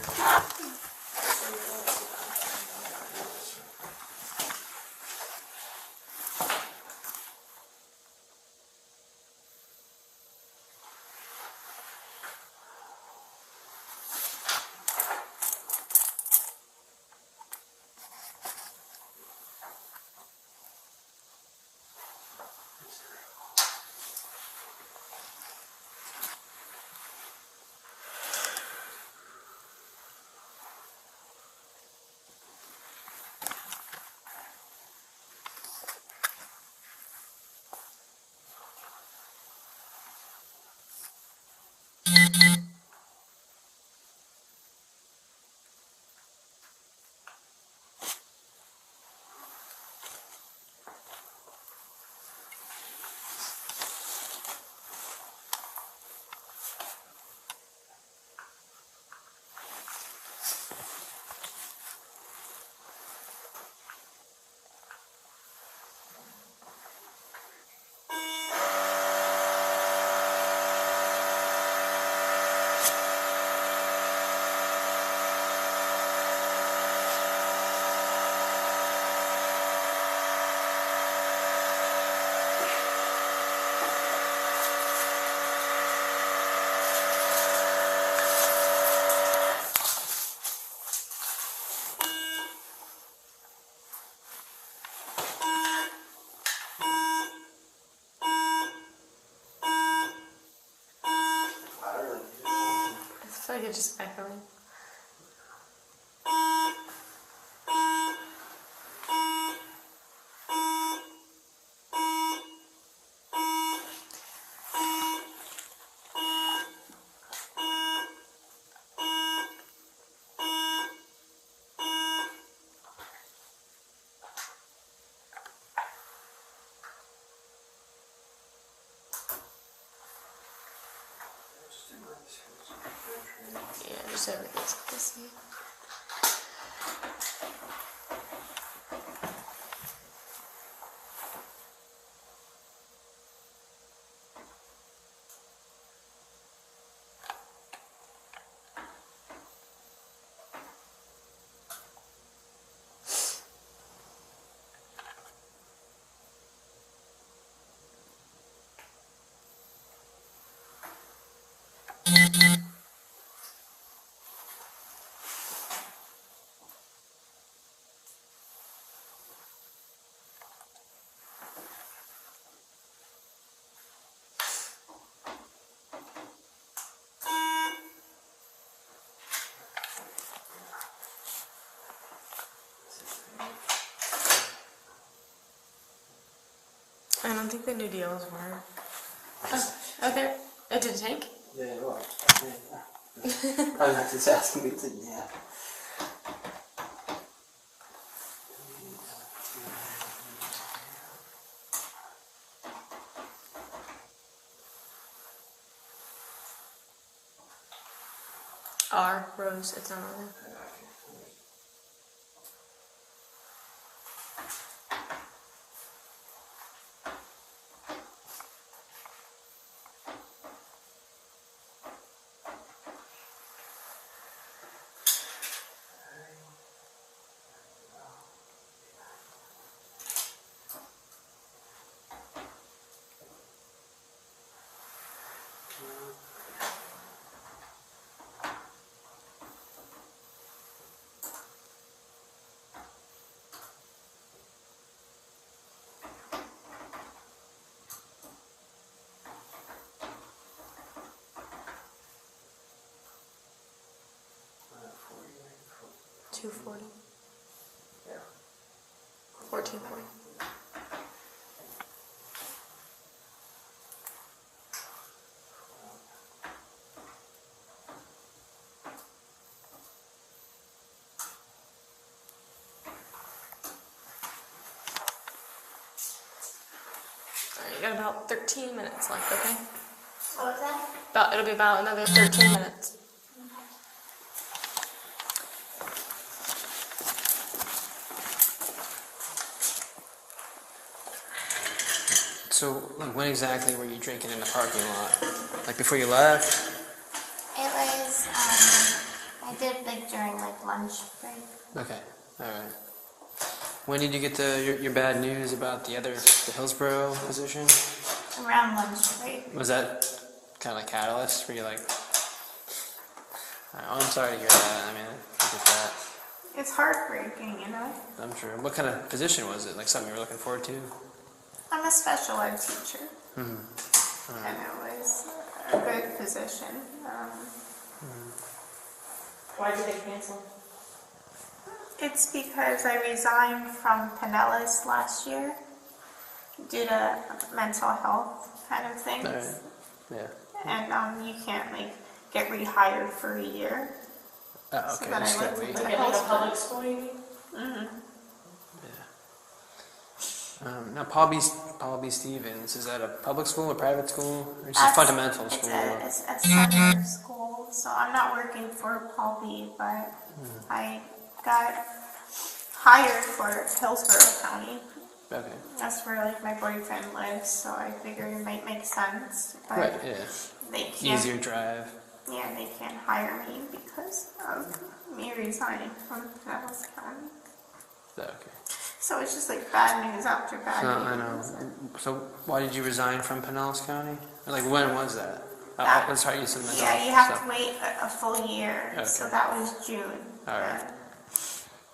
I feel like it's just echoing. Yeah, just everything's the same. I don't think the new deals were. Oh, there. It did tank? Yeah, it was. Probably not just asking me to, yeah. R, Rose, it's not on there. $240. Yeah. $14.40. Alright, you got about 13 minutes left, okay? What was that? It'll be about another 13 minutes. So, like, when exactly were you drinking in the parking lot? Like before you left? It was, I did like during like lunch break. Okay, all right. When did you get your bad news about the Hillsborough position? Around lunch break. Was that kind of like catalyst? Were you like, oh, I'm sorry to hear that. I mean, I get that. It's heartbreaking, you know? I'm sure. What kind of position was it? Like something you were looking forward to? I'm a special ed teacher. Mm-hmm. And it was a good position. Why did they cancel? It's because I resigned from Pinellas last year due to mental health kind of things. All right. Yeah. And you can't like get rehired for a year. Oh, So okay. then Just I gotta went wait. to Like at a public school, you mean? Mm-hmm. Now, Paul B. Stevens, is that a public school or private school? Or is it That's- fundamental school? It's a charter school, so I'm not working for Paul B, but I got hired for Hillsborough County. Okay. That's where like my boyfriend lives, so I figured it might make sense. But Right, yeah. they can't. Easier drive. Yeah, they can't hire me because of me resigning from Pinellas County. Okay. So it's just like bad news after bad I news. know. So why did you resign from Pinellas County? Or, like, when was that? That- That's how you said mental Yeah, health you have stuff. to wait a full year. So Okay. that was June. All right.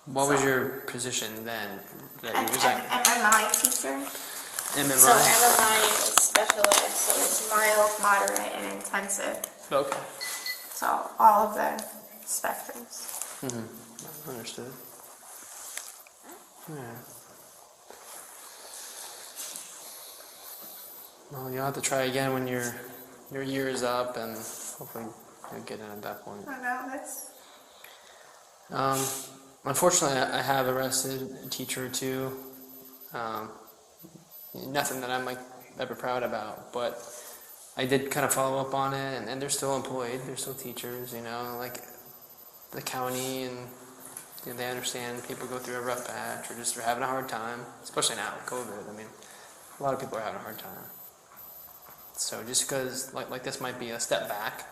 What was your position then that An you resigned? MMI teacher. MMI? So MMI is special ed, so it's mild, moderate, and intensive. Okay. So all of the spectrums. Mm-hmm. Understood. Yeah. Well, you'll have to try again when your year is up, and hopefully you'll get in at that point. I know this. Unfortunately, I have arrested a teacher or two. Nothing that I'm like ever proud about, but I did kind of follow up on it, and they're still employed. They're still teachers, you know, like the county, and you know, they understand people go through a rough patch or just are having a hard time, especially now with COVID. I mean, a lot of people are having a hard time. So just because like this might be a step back,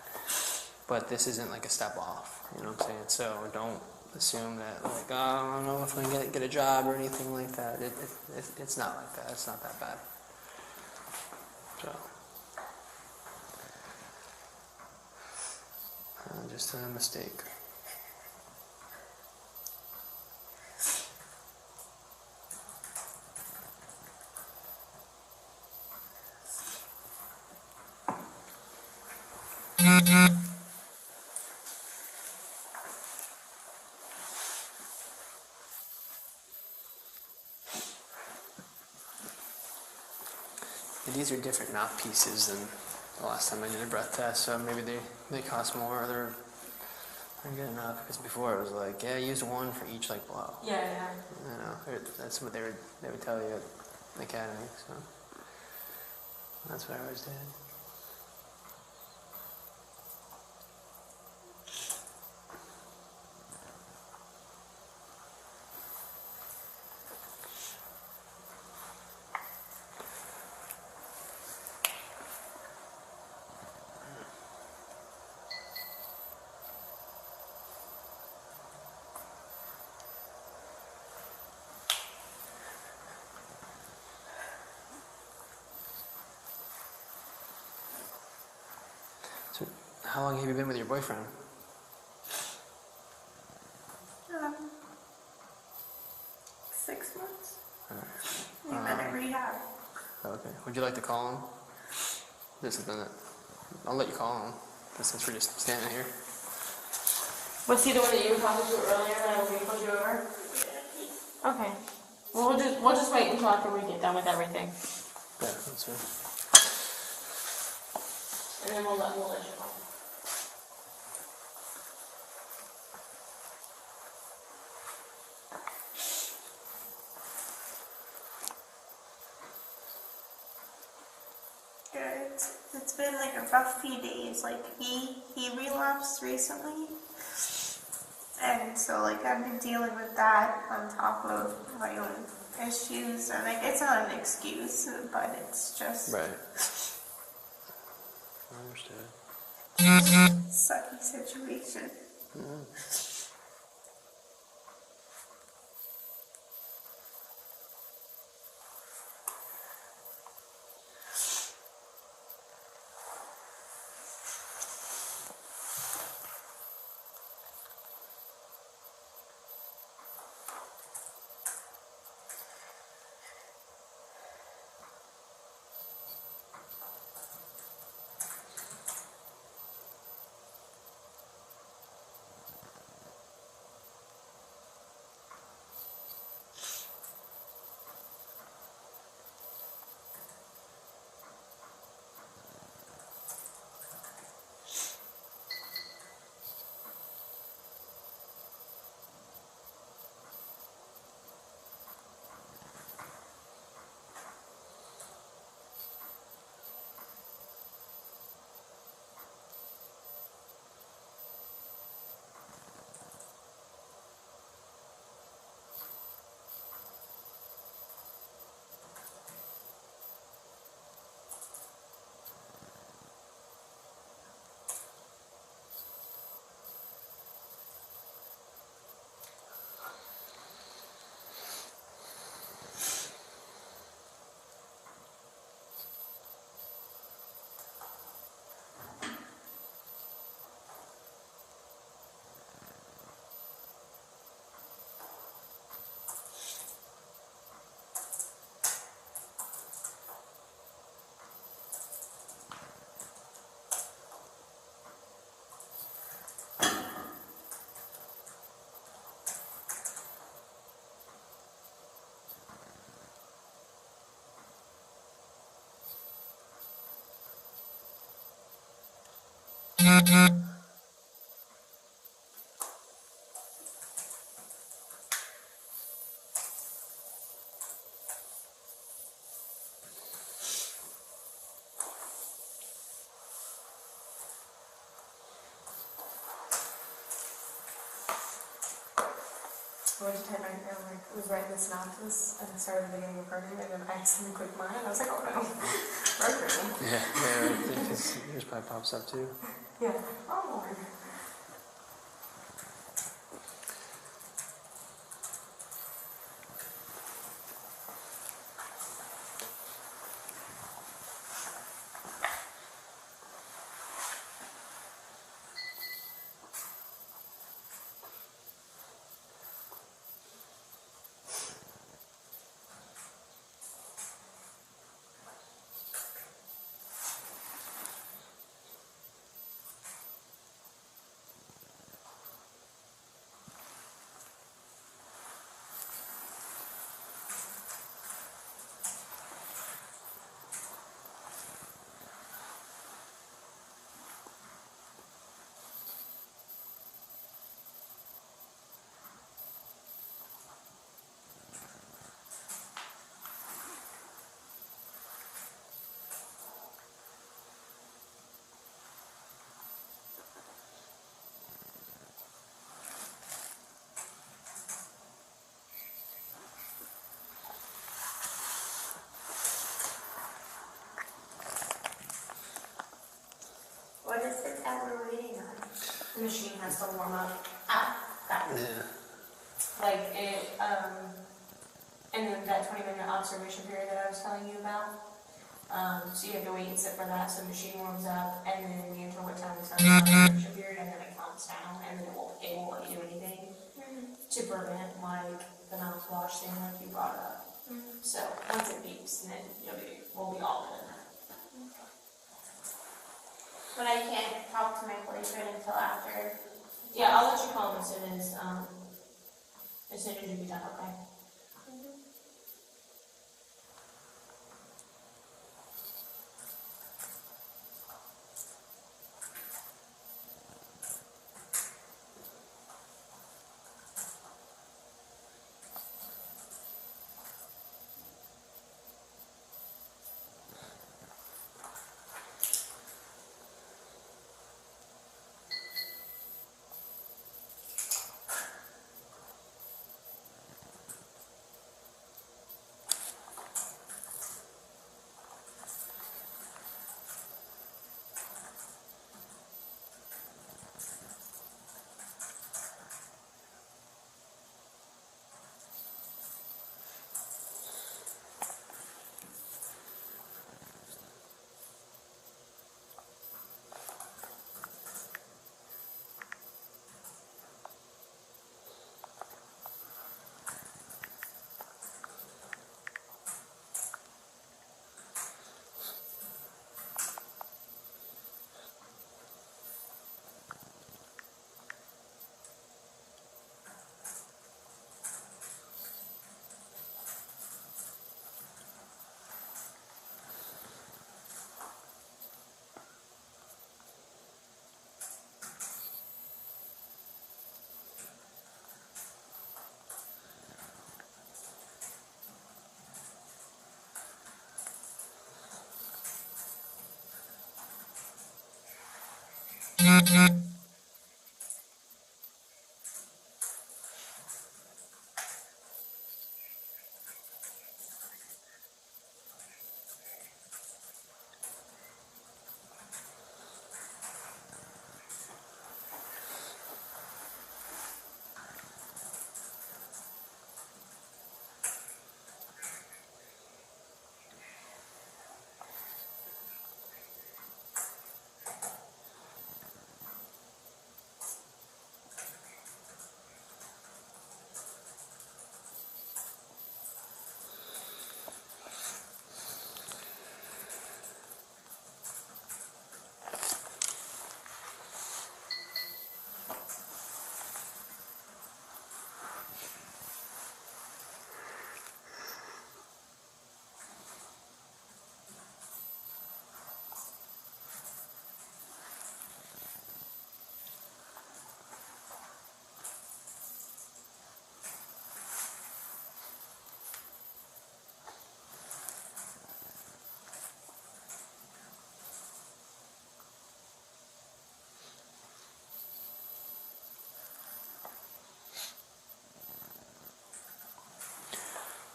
but this isn't like a step off. You know what I'm saying? So don't assume that like, oh, I don't know if I'm gonna get a job or anything like that. It's not like that. It's not that bad. So just a mistake. These are different knot pieces than the last time I did a breath test, so maybe they cost more, or they're good enough. Because before it was like, yeah, use one for each like blow. Yeah, yeah. You know, that's what they would tell you at the academy. So that's what I always did. So, how long have you been with your boyfriend? 6 months. Alright. We've been in rehab. Okay. Would you like to call him? This is the. I'll let you call him, since we're just standing here. Was he the one that you were talking to earlier when we pulled you over? Okay. Well, we'll just wait until after we get done with everything, Yeah, that's right. and then we'll let you know. Good. It's been like a rough few days. Like he relapsed recently, and so like I've been dealing with that on top of my own issues. And like it's not an excuse, but it's just Right. I understand. sucky situation. I went to type my, like, was writing the synopsis and I started the beginning of the program and then I accidentally clicked mine. I was like, oh no, program. Yeah, I think yours probably pops up too. Yeah. Oh Lord. What is it that we're waiting on? The machine has to warm up. That. Yeah. Like it, and then that 20-minute observation period that I was telling you about. So you have to wait and sit for that so the machine warms up and then you enter what time it starts the observation period and then it counts down and then it won't let you do anything to prevent like the mouthwash thing like you brought up. So once it beeps, then we'll be all in. But I can't talk to my boyfriend until after. Yeah, I'll let you call him as soon as you be done, okay?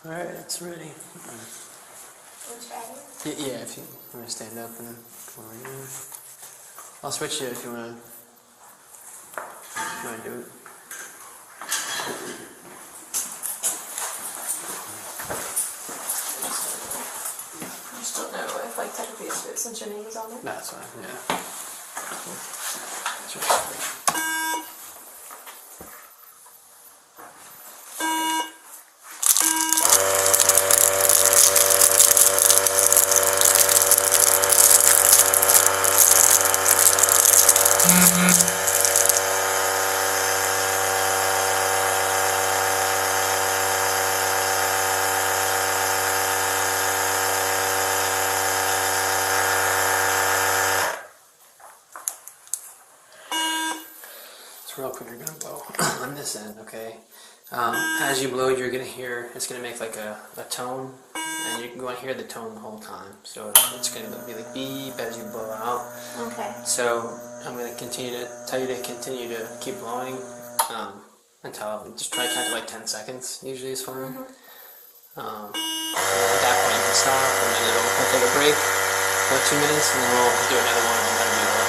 All right, it's ready. Yeah, if you want to stand up and come over here. I'll switch you if you want to do it. I just don't know if, like, technically it's fit since your name is on it. That's fine, yeah. Sure. Real quick, you're gonna blow on this end, okay? As you blow, you're gonna hear, it's gonna make like a tone, and you're going to hear the tone the whole time. So it's gonna be like beep as you blow out. Okay. So I'm gonna continue to tell you to continue to keep blowing until, just try to count to like 10 seconds, usually is fine. And at that point you can stop, and then we'll take a break for 2 minutes, and then we'll do another one, and that'll be over.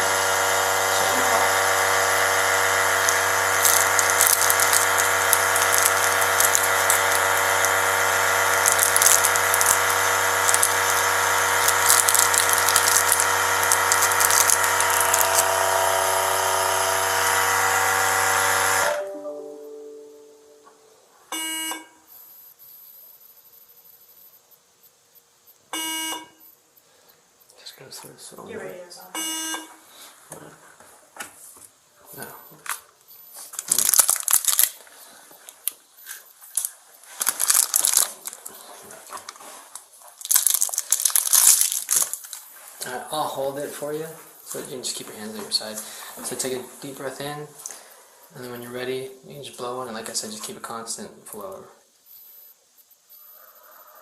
So Your radio's on. No. Alright, I'll hold it for you, so you can just keep your hands at your side. So take a deep breath in, and then when you're ready, you can just blow in, and like I said, just keep a constant flow.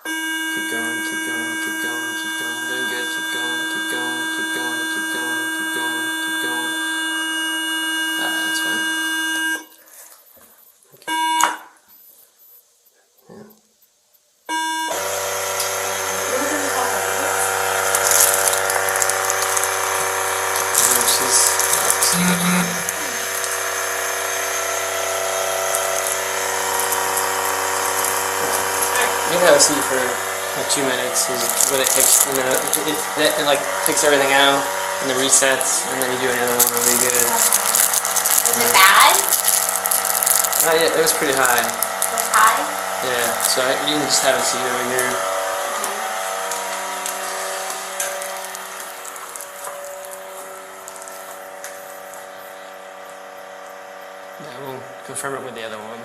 Keep going, keep going, keep going, keep going, doing good, keep going, keep going, keep going, keep going, keep going, keep going. That's fine. Okay. Yeah. You can have a seat for like 2 minutes, is what it takes. You know, it like takes everything out and the resets, and then you do another one. It'll be good. Was it bad? Yeah, it was pretty high. It was high? Yeah, so you can just have a seat over here. Yeah, we'll confirm it with the other one.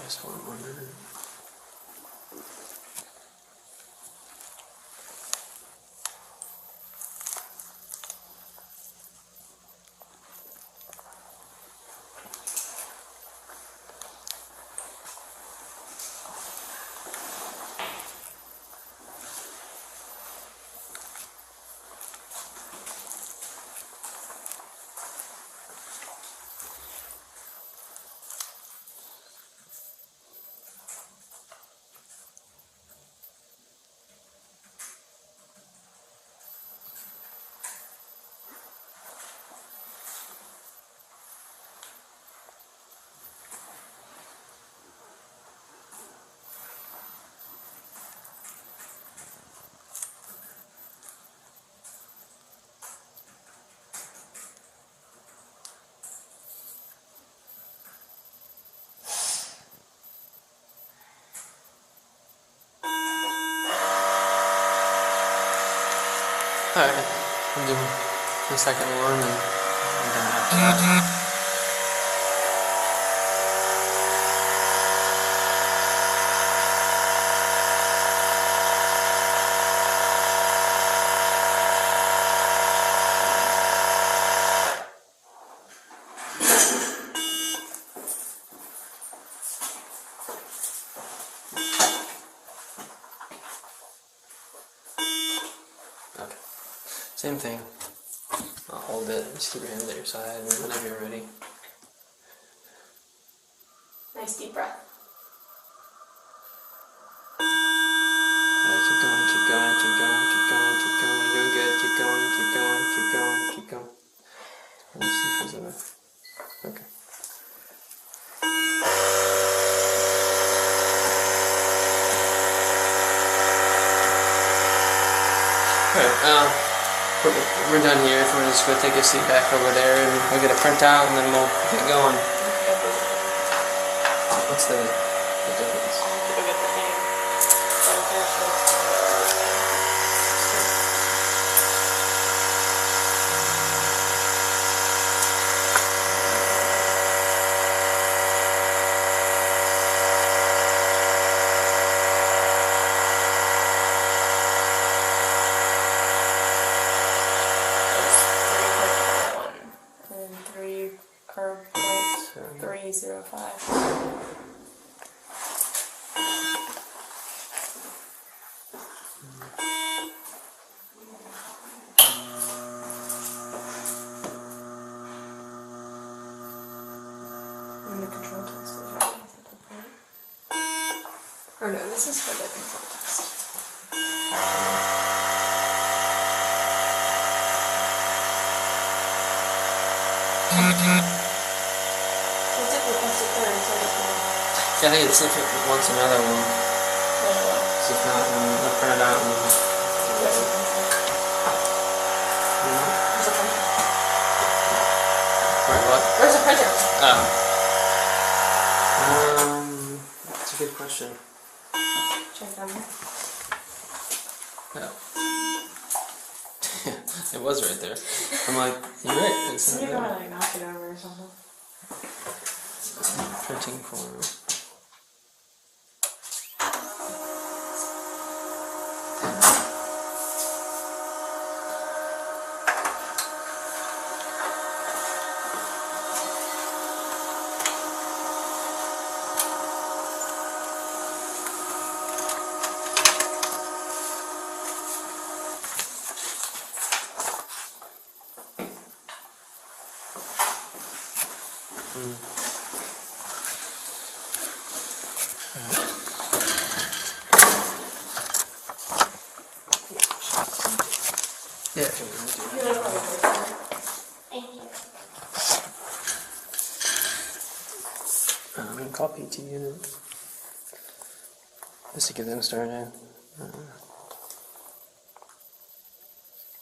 Just one more minute. Alright, I'll do the second one and then after that. Okay. Same thing. I'll hold it. Just keep your hands at your side, and whenever you're ready. Nice deep breath. Alright, keep going, keep going, keep going, keep going, keep going. You're doing good. Keep going, keep going, keep going, keep going. Let's see if there's enough. Okay. Alright, we're done here. If we're just going to take a seat back over there and we'll get a printout and then we'll get going. What's the difference? And 3 curve points, 305. And the control test is right. Or no, this is for the control test. Yeah, I think it's if it wants another one. So if not, I'll print it out and Wait, what? Where's the printer? That's a good question. Check down here. Yeah. It was right there. I'm like, you're right. It's You're not gonna there. like knock it over or something. Printing form. Yeah. Thank you. Call PT unit. Just to get them started.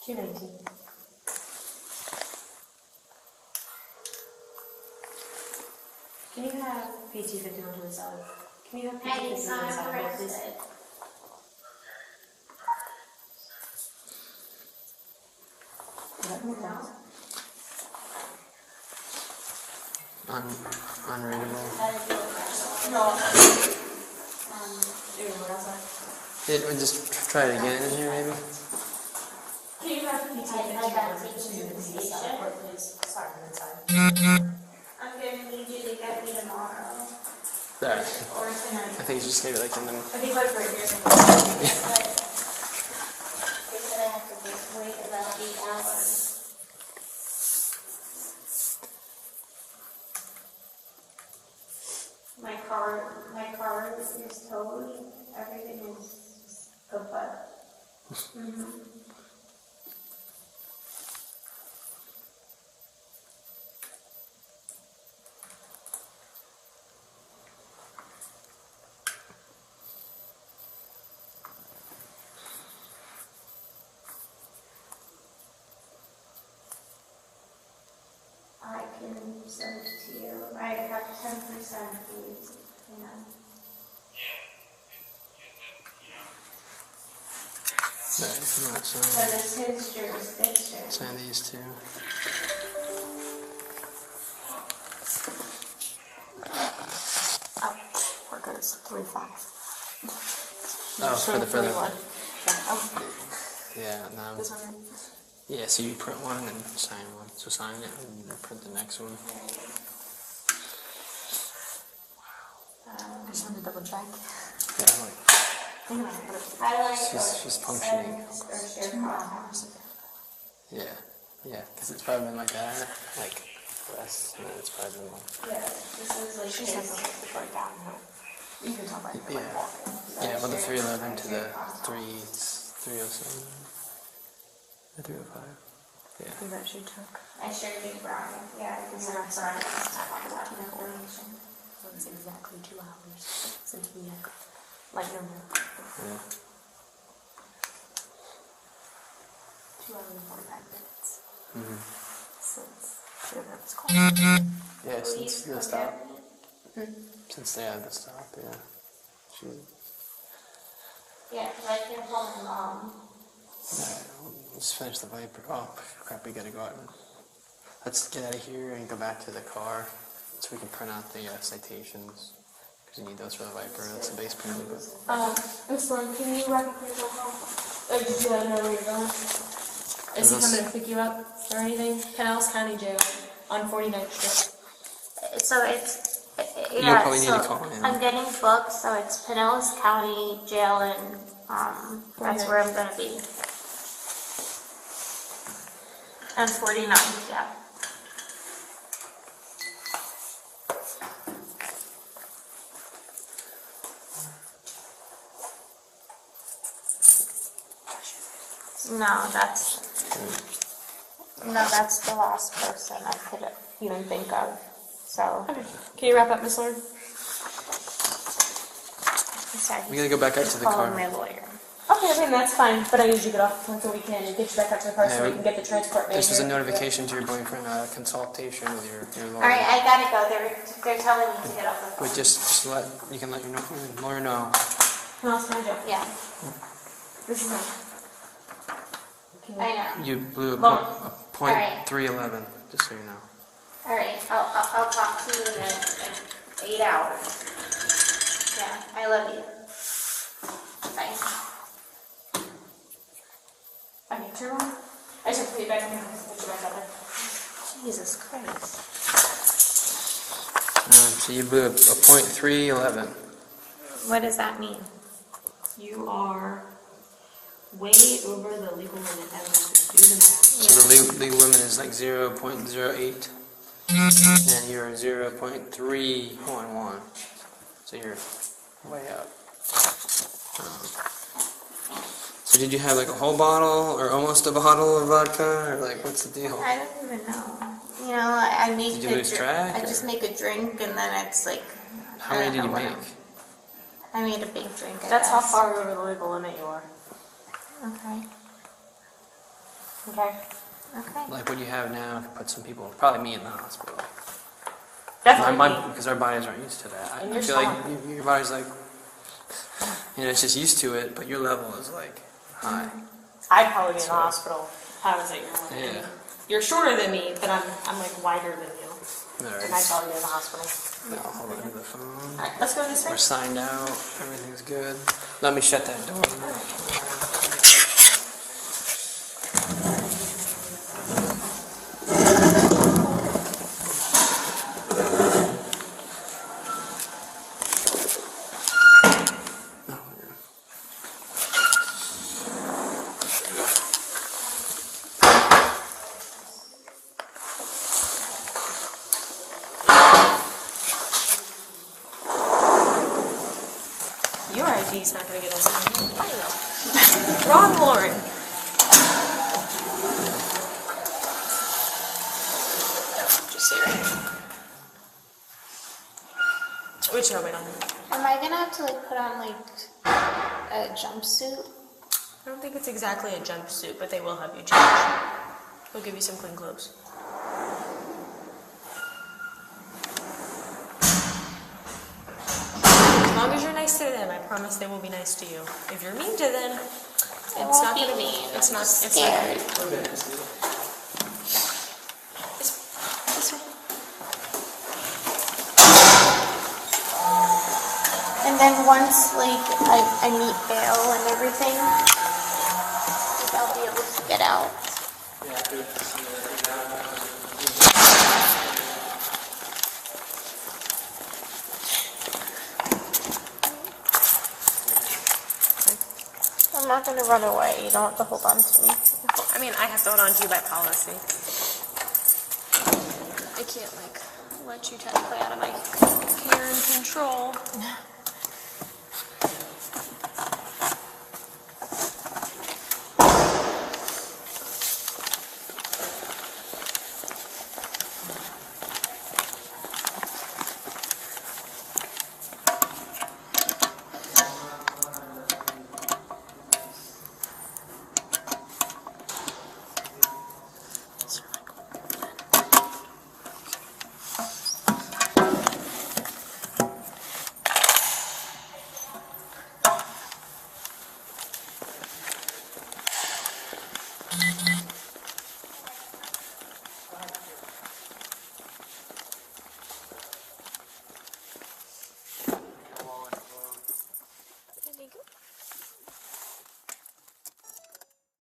Q19. Can you have PT51 to the side? Can you have PT51 to the side, please? Unreadable. No. Just try it again in here, maybe. Can you have PT51 to the side, please? Sorry, from inside. I'm gonna need you to get me tomorrow. There. Or tonight. I think it's just maybe like in the. I think like right here. They said I have to wait about 8 hours. My car is towed. Everything is kaput. I can send it to you. I have 10%, please. Yeah. if you want to But sign, it's his jurisdiction. sign these two. Oh, we're good. It's 3-5. Oh, for the further. 3-1. Yeah, no. This one. Yeah, so you print one and sign one. So sign it and print the next one. I just wanted to double check. Yeah, like, I like she's functioning. or Yeah, yeah, because it's probably been like that, like less, and then it's probably been like, Yeah, this is like She said something right down here. You can tell by the yeah, yeah, well, the 311 to the 307, the 305, yeah. that she took. I sure did Brian. Yeah, And this then I is saw Brian. that oration. So it's exactly 2 hours since we had, like, no, Yeah. 2 hours and 45 minutes Mm-hmm. since this call. Yeah, since the stop. Hmm. Since they had the stop, yeah. She, Yeah, because I came home and alright, let's finish the Viper. Oh, crap, we gotta go out and, let's get out of here and go back to the car so we can print out the citations. Because you need those for the Viper, that's the base printing. Miss Lauren, can you wrap up your phone call? Or did you let him know where you're going? Is he coming to pick you up or anything? Pinellas County Jail on 49th Street. So it's You'll yeah. probably need So to call in. I'm getting booked, so it's Pinellas County Jail, and that's where I'm gonna be. And 49th, yeah. No, that's the last person I could even think of. So, Okay. Can you wrap up, Miss Lauren? sorry. We gotta go back out to the Calling car. my lawyer. Okay, I mean, that's fine, but I usually get off once a weekend and get you back up to the car so Yeah, we can get the transport manager. This was a notification to your boyfriend, consultation with your lawyer. All right, I gotta go. They're telling me to get off the phone. But just let your lawyer know. Pinellas County Jail. Yeah, This is mine. I know. You blew a Well, point alright. 311, just so you know. All right, I'll talk to you in 8 hours. Yeah, I love you. Bye. Okay, turn on. I just have to put you back in and put you back up there. Jesus Christ. So you blew a point 311. What does that mean? You are way over the legal limit. I will do the math. So the legal limit is like 0.08, and you're 0.311. So you're way up. So did you have like a whole bottle or almost a bottle of vodka, or like what's the deal? I don't even know. You know, I make Did you lose a track, I just make a drink and then it's like. How many did you make? I made a big drink. I That's how guess. far over the legal limit you are. Okay. Okay? Okay. Like what you have now could put some people, probably me in the hospital. Definitely. Because our bodies aren't used to that. And I you're feel like strong. your body's like, it's just used to it, but your level is like high. I'd probably be in the hospital if I was at your level. Yeah. You're shorter than me, but I'm like wider than you. All And I'd right. probably be in the hospital. Now hold on to the phone. Alright, let's go this way. We're signed out. Everything's good. Let me shut that door. Your ID's not gonna get us in. Ron Lauren. Just sit right here. Which are we on? Am I gonna have to like put on like a jumpsuit? I don't think it's exactly a jumpsuit, but they will have you change. They'll give you some clean clothes. As long as you're nice to them, I promise they will be nice to you. If you're mean to them, It's not be gonna me. be. It's not. It's not. Scared. This way. And then once like I meet bail and everything, like, I'll be able to get out. I'm not gonna run away. You don't have to hold on to me. I mean, I have to hold on to you by policy. I can't like let you try to play out of my care and control.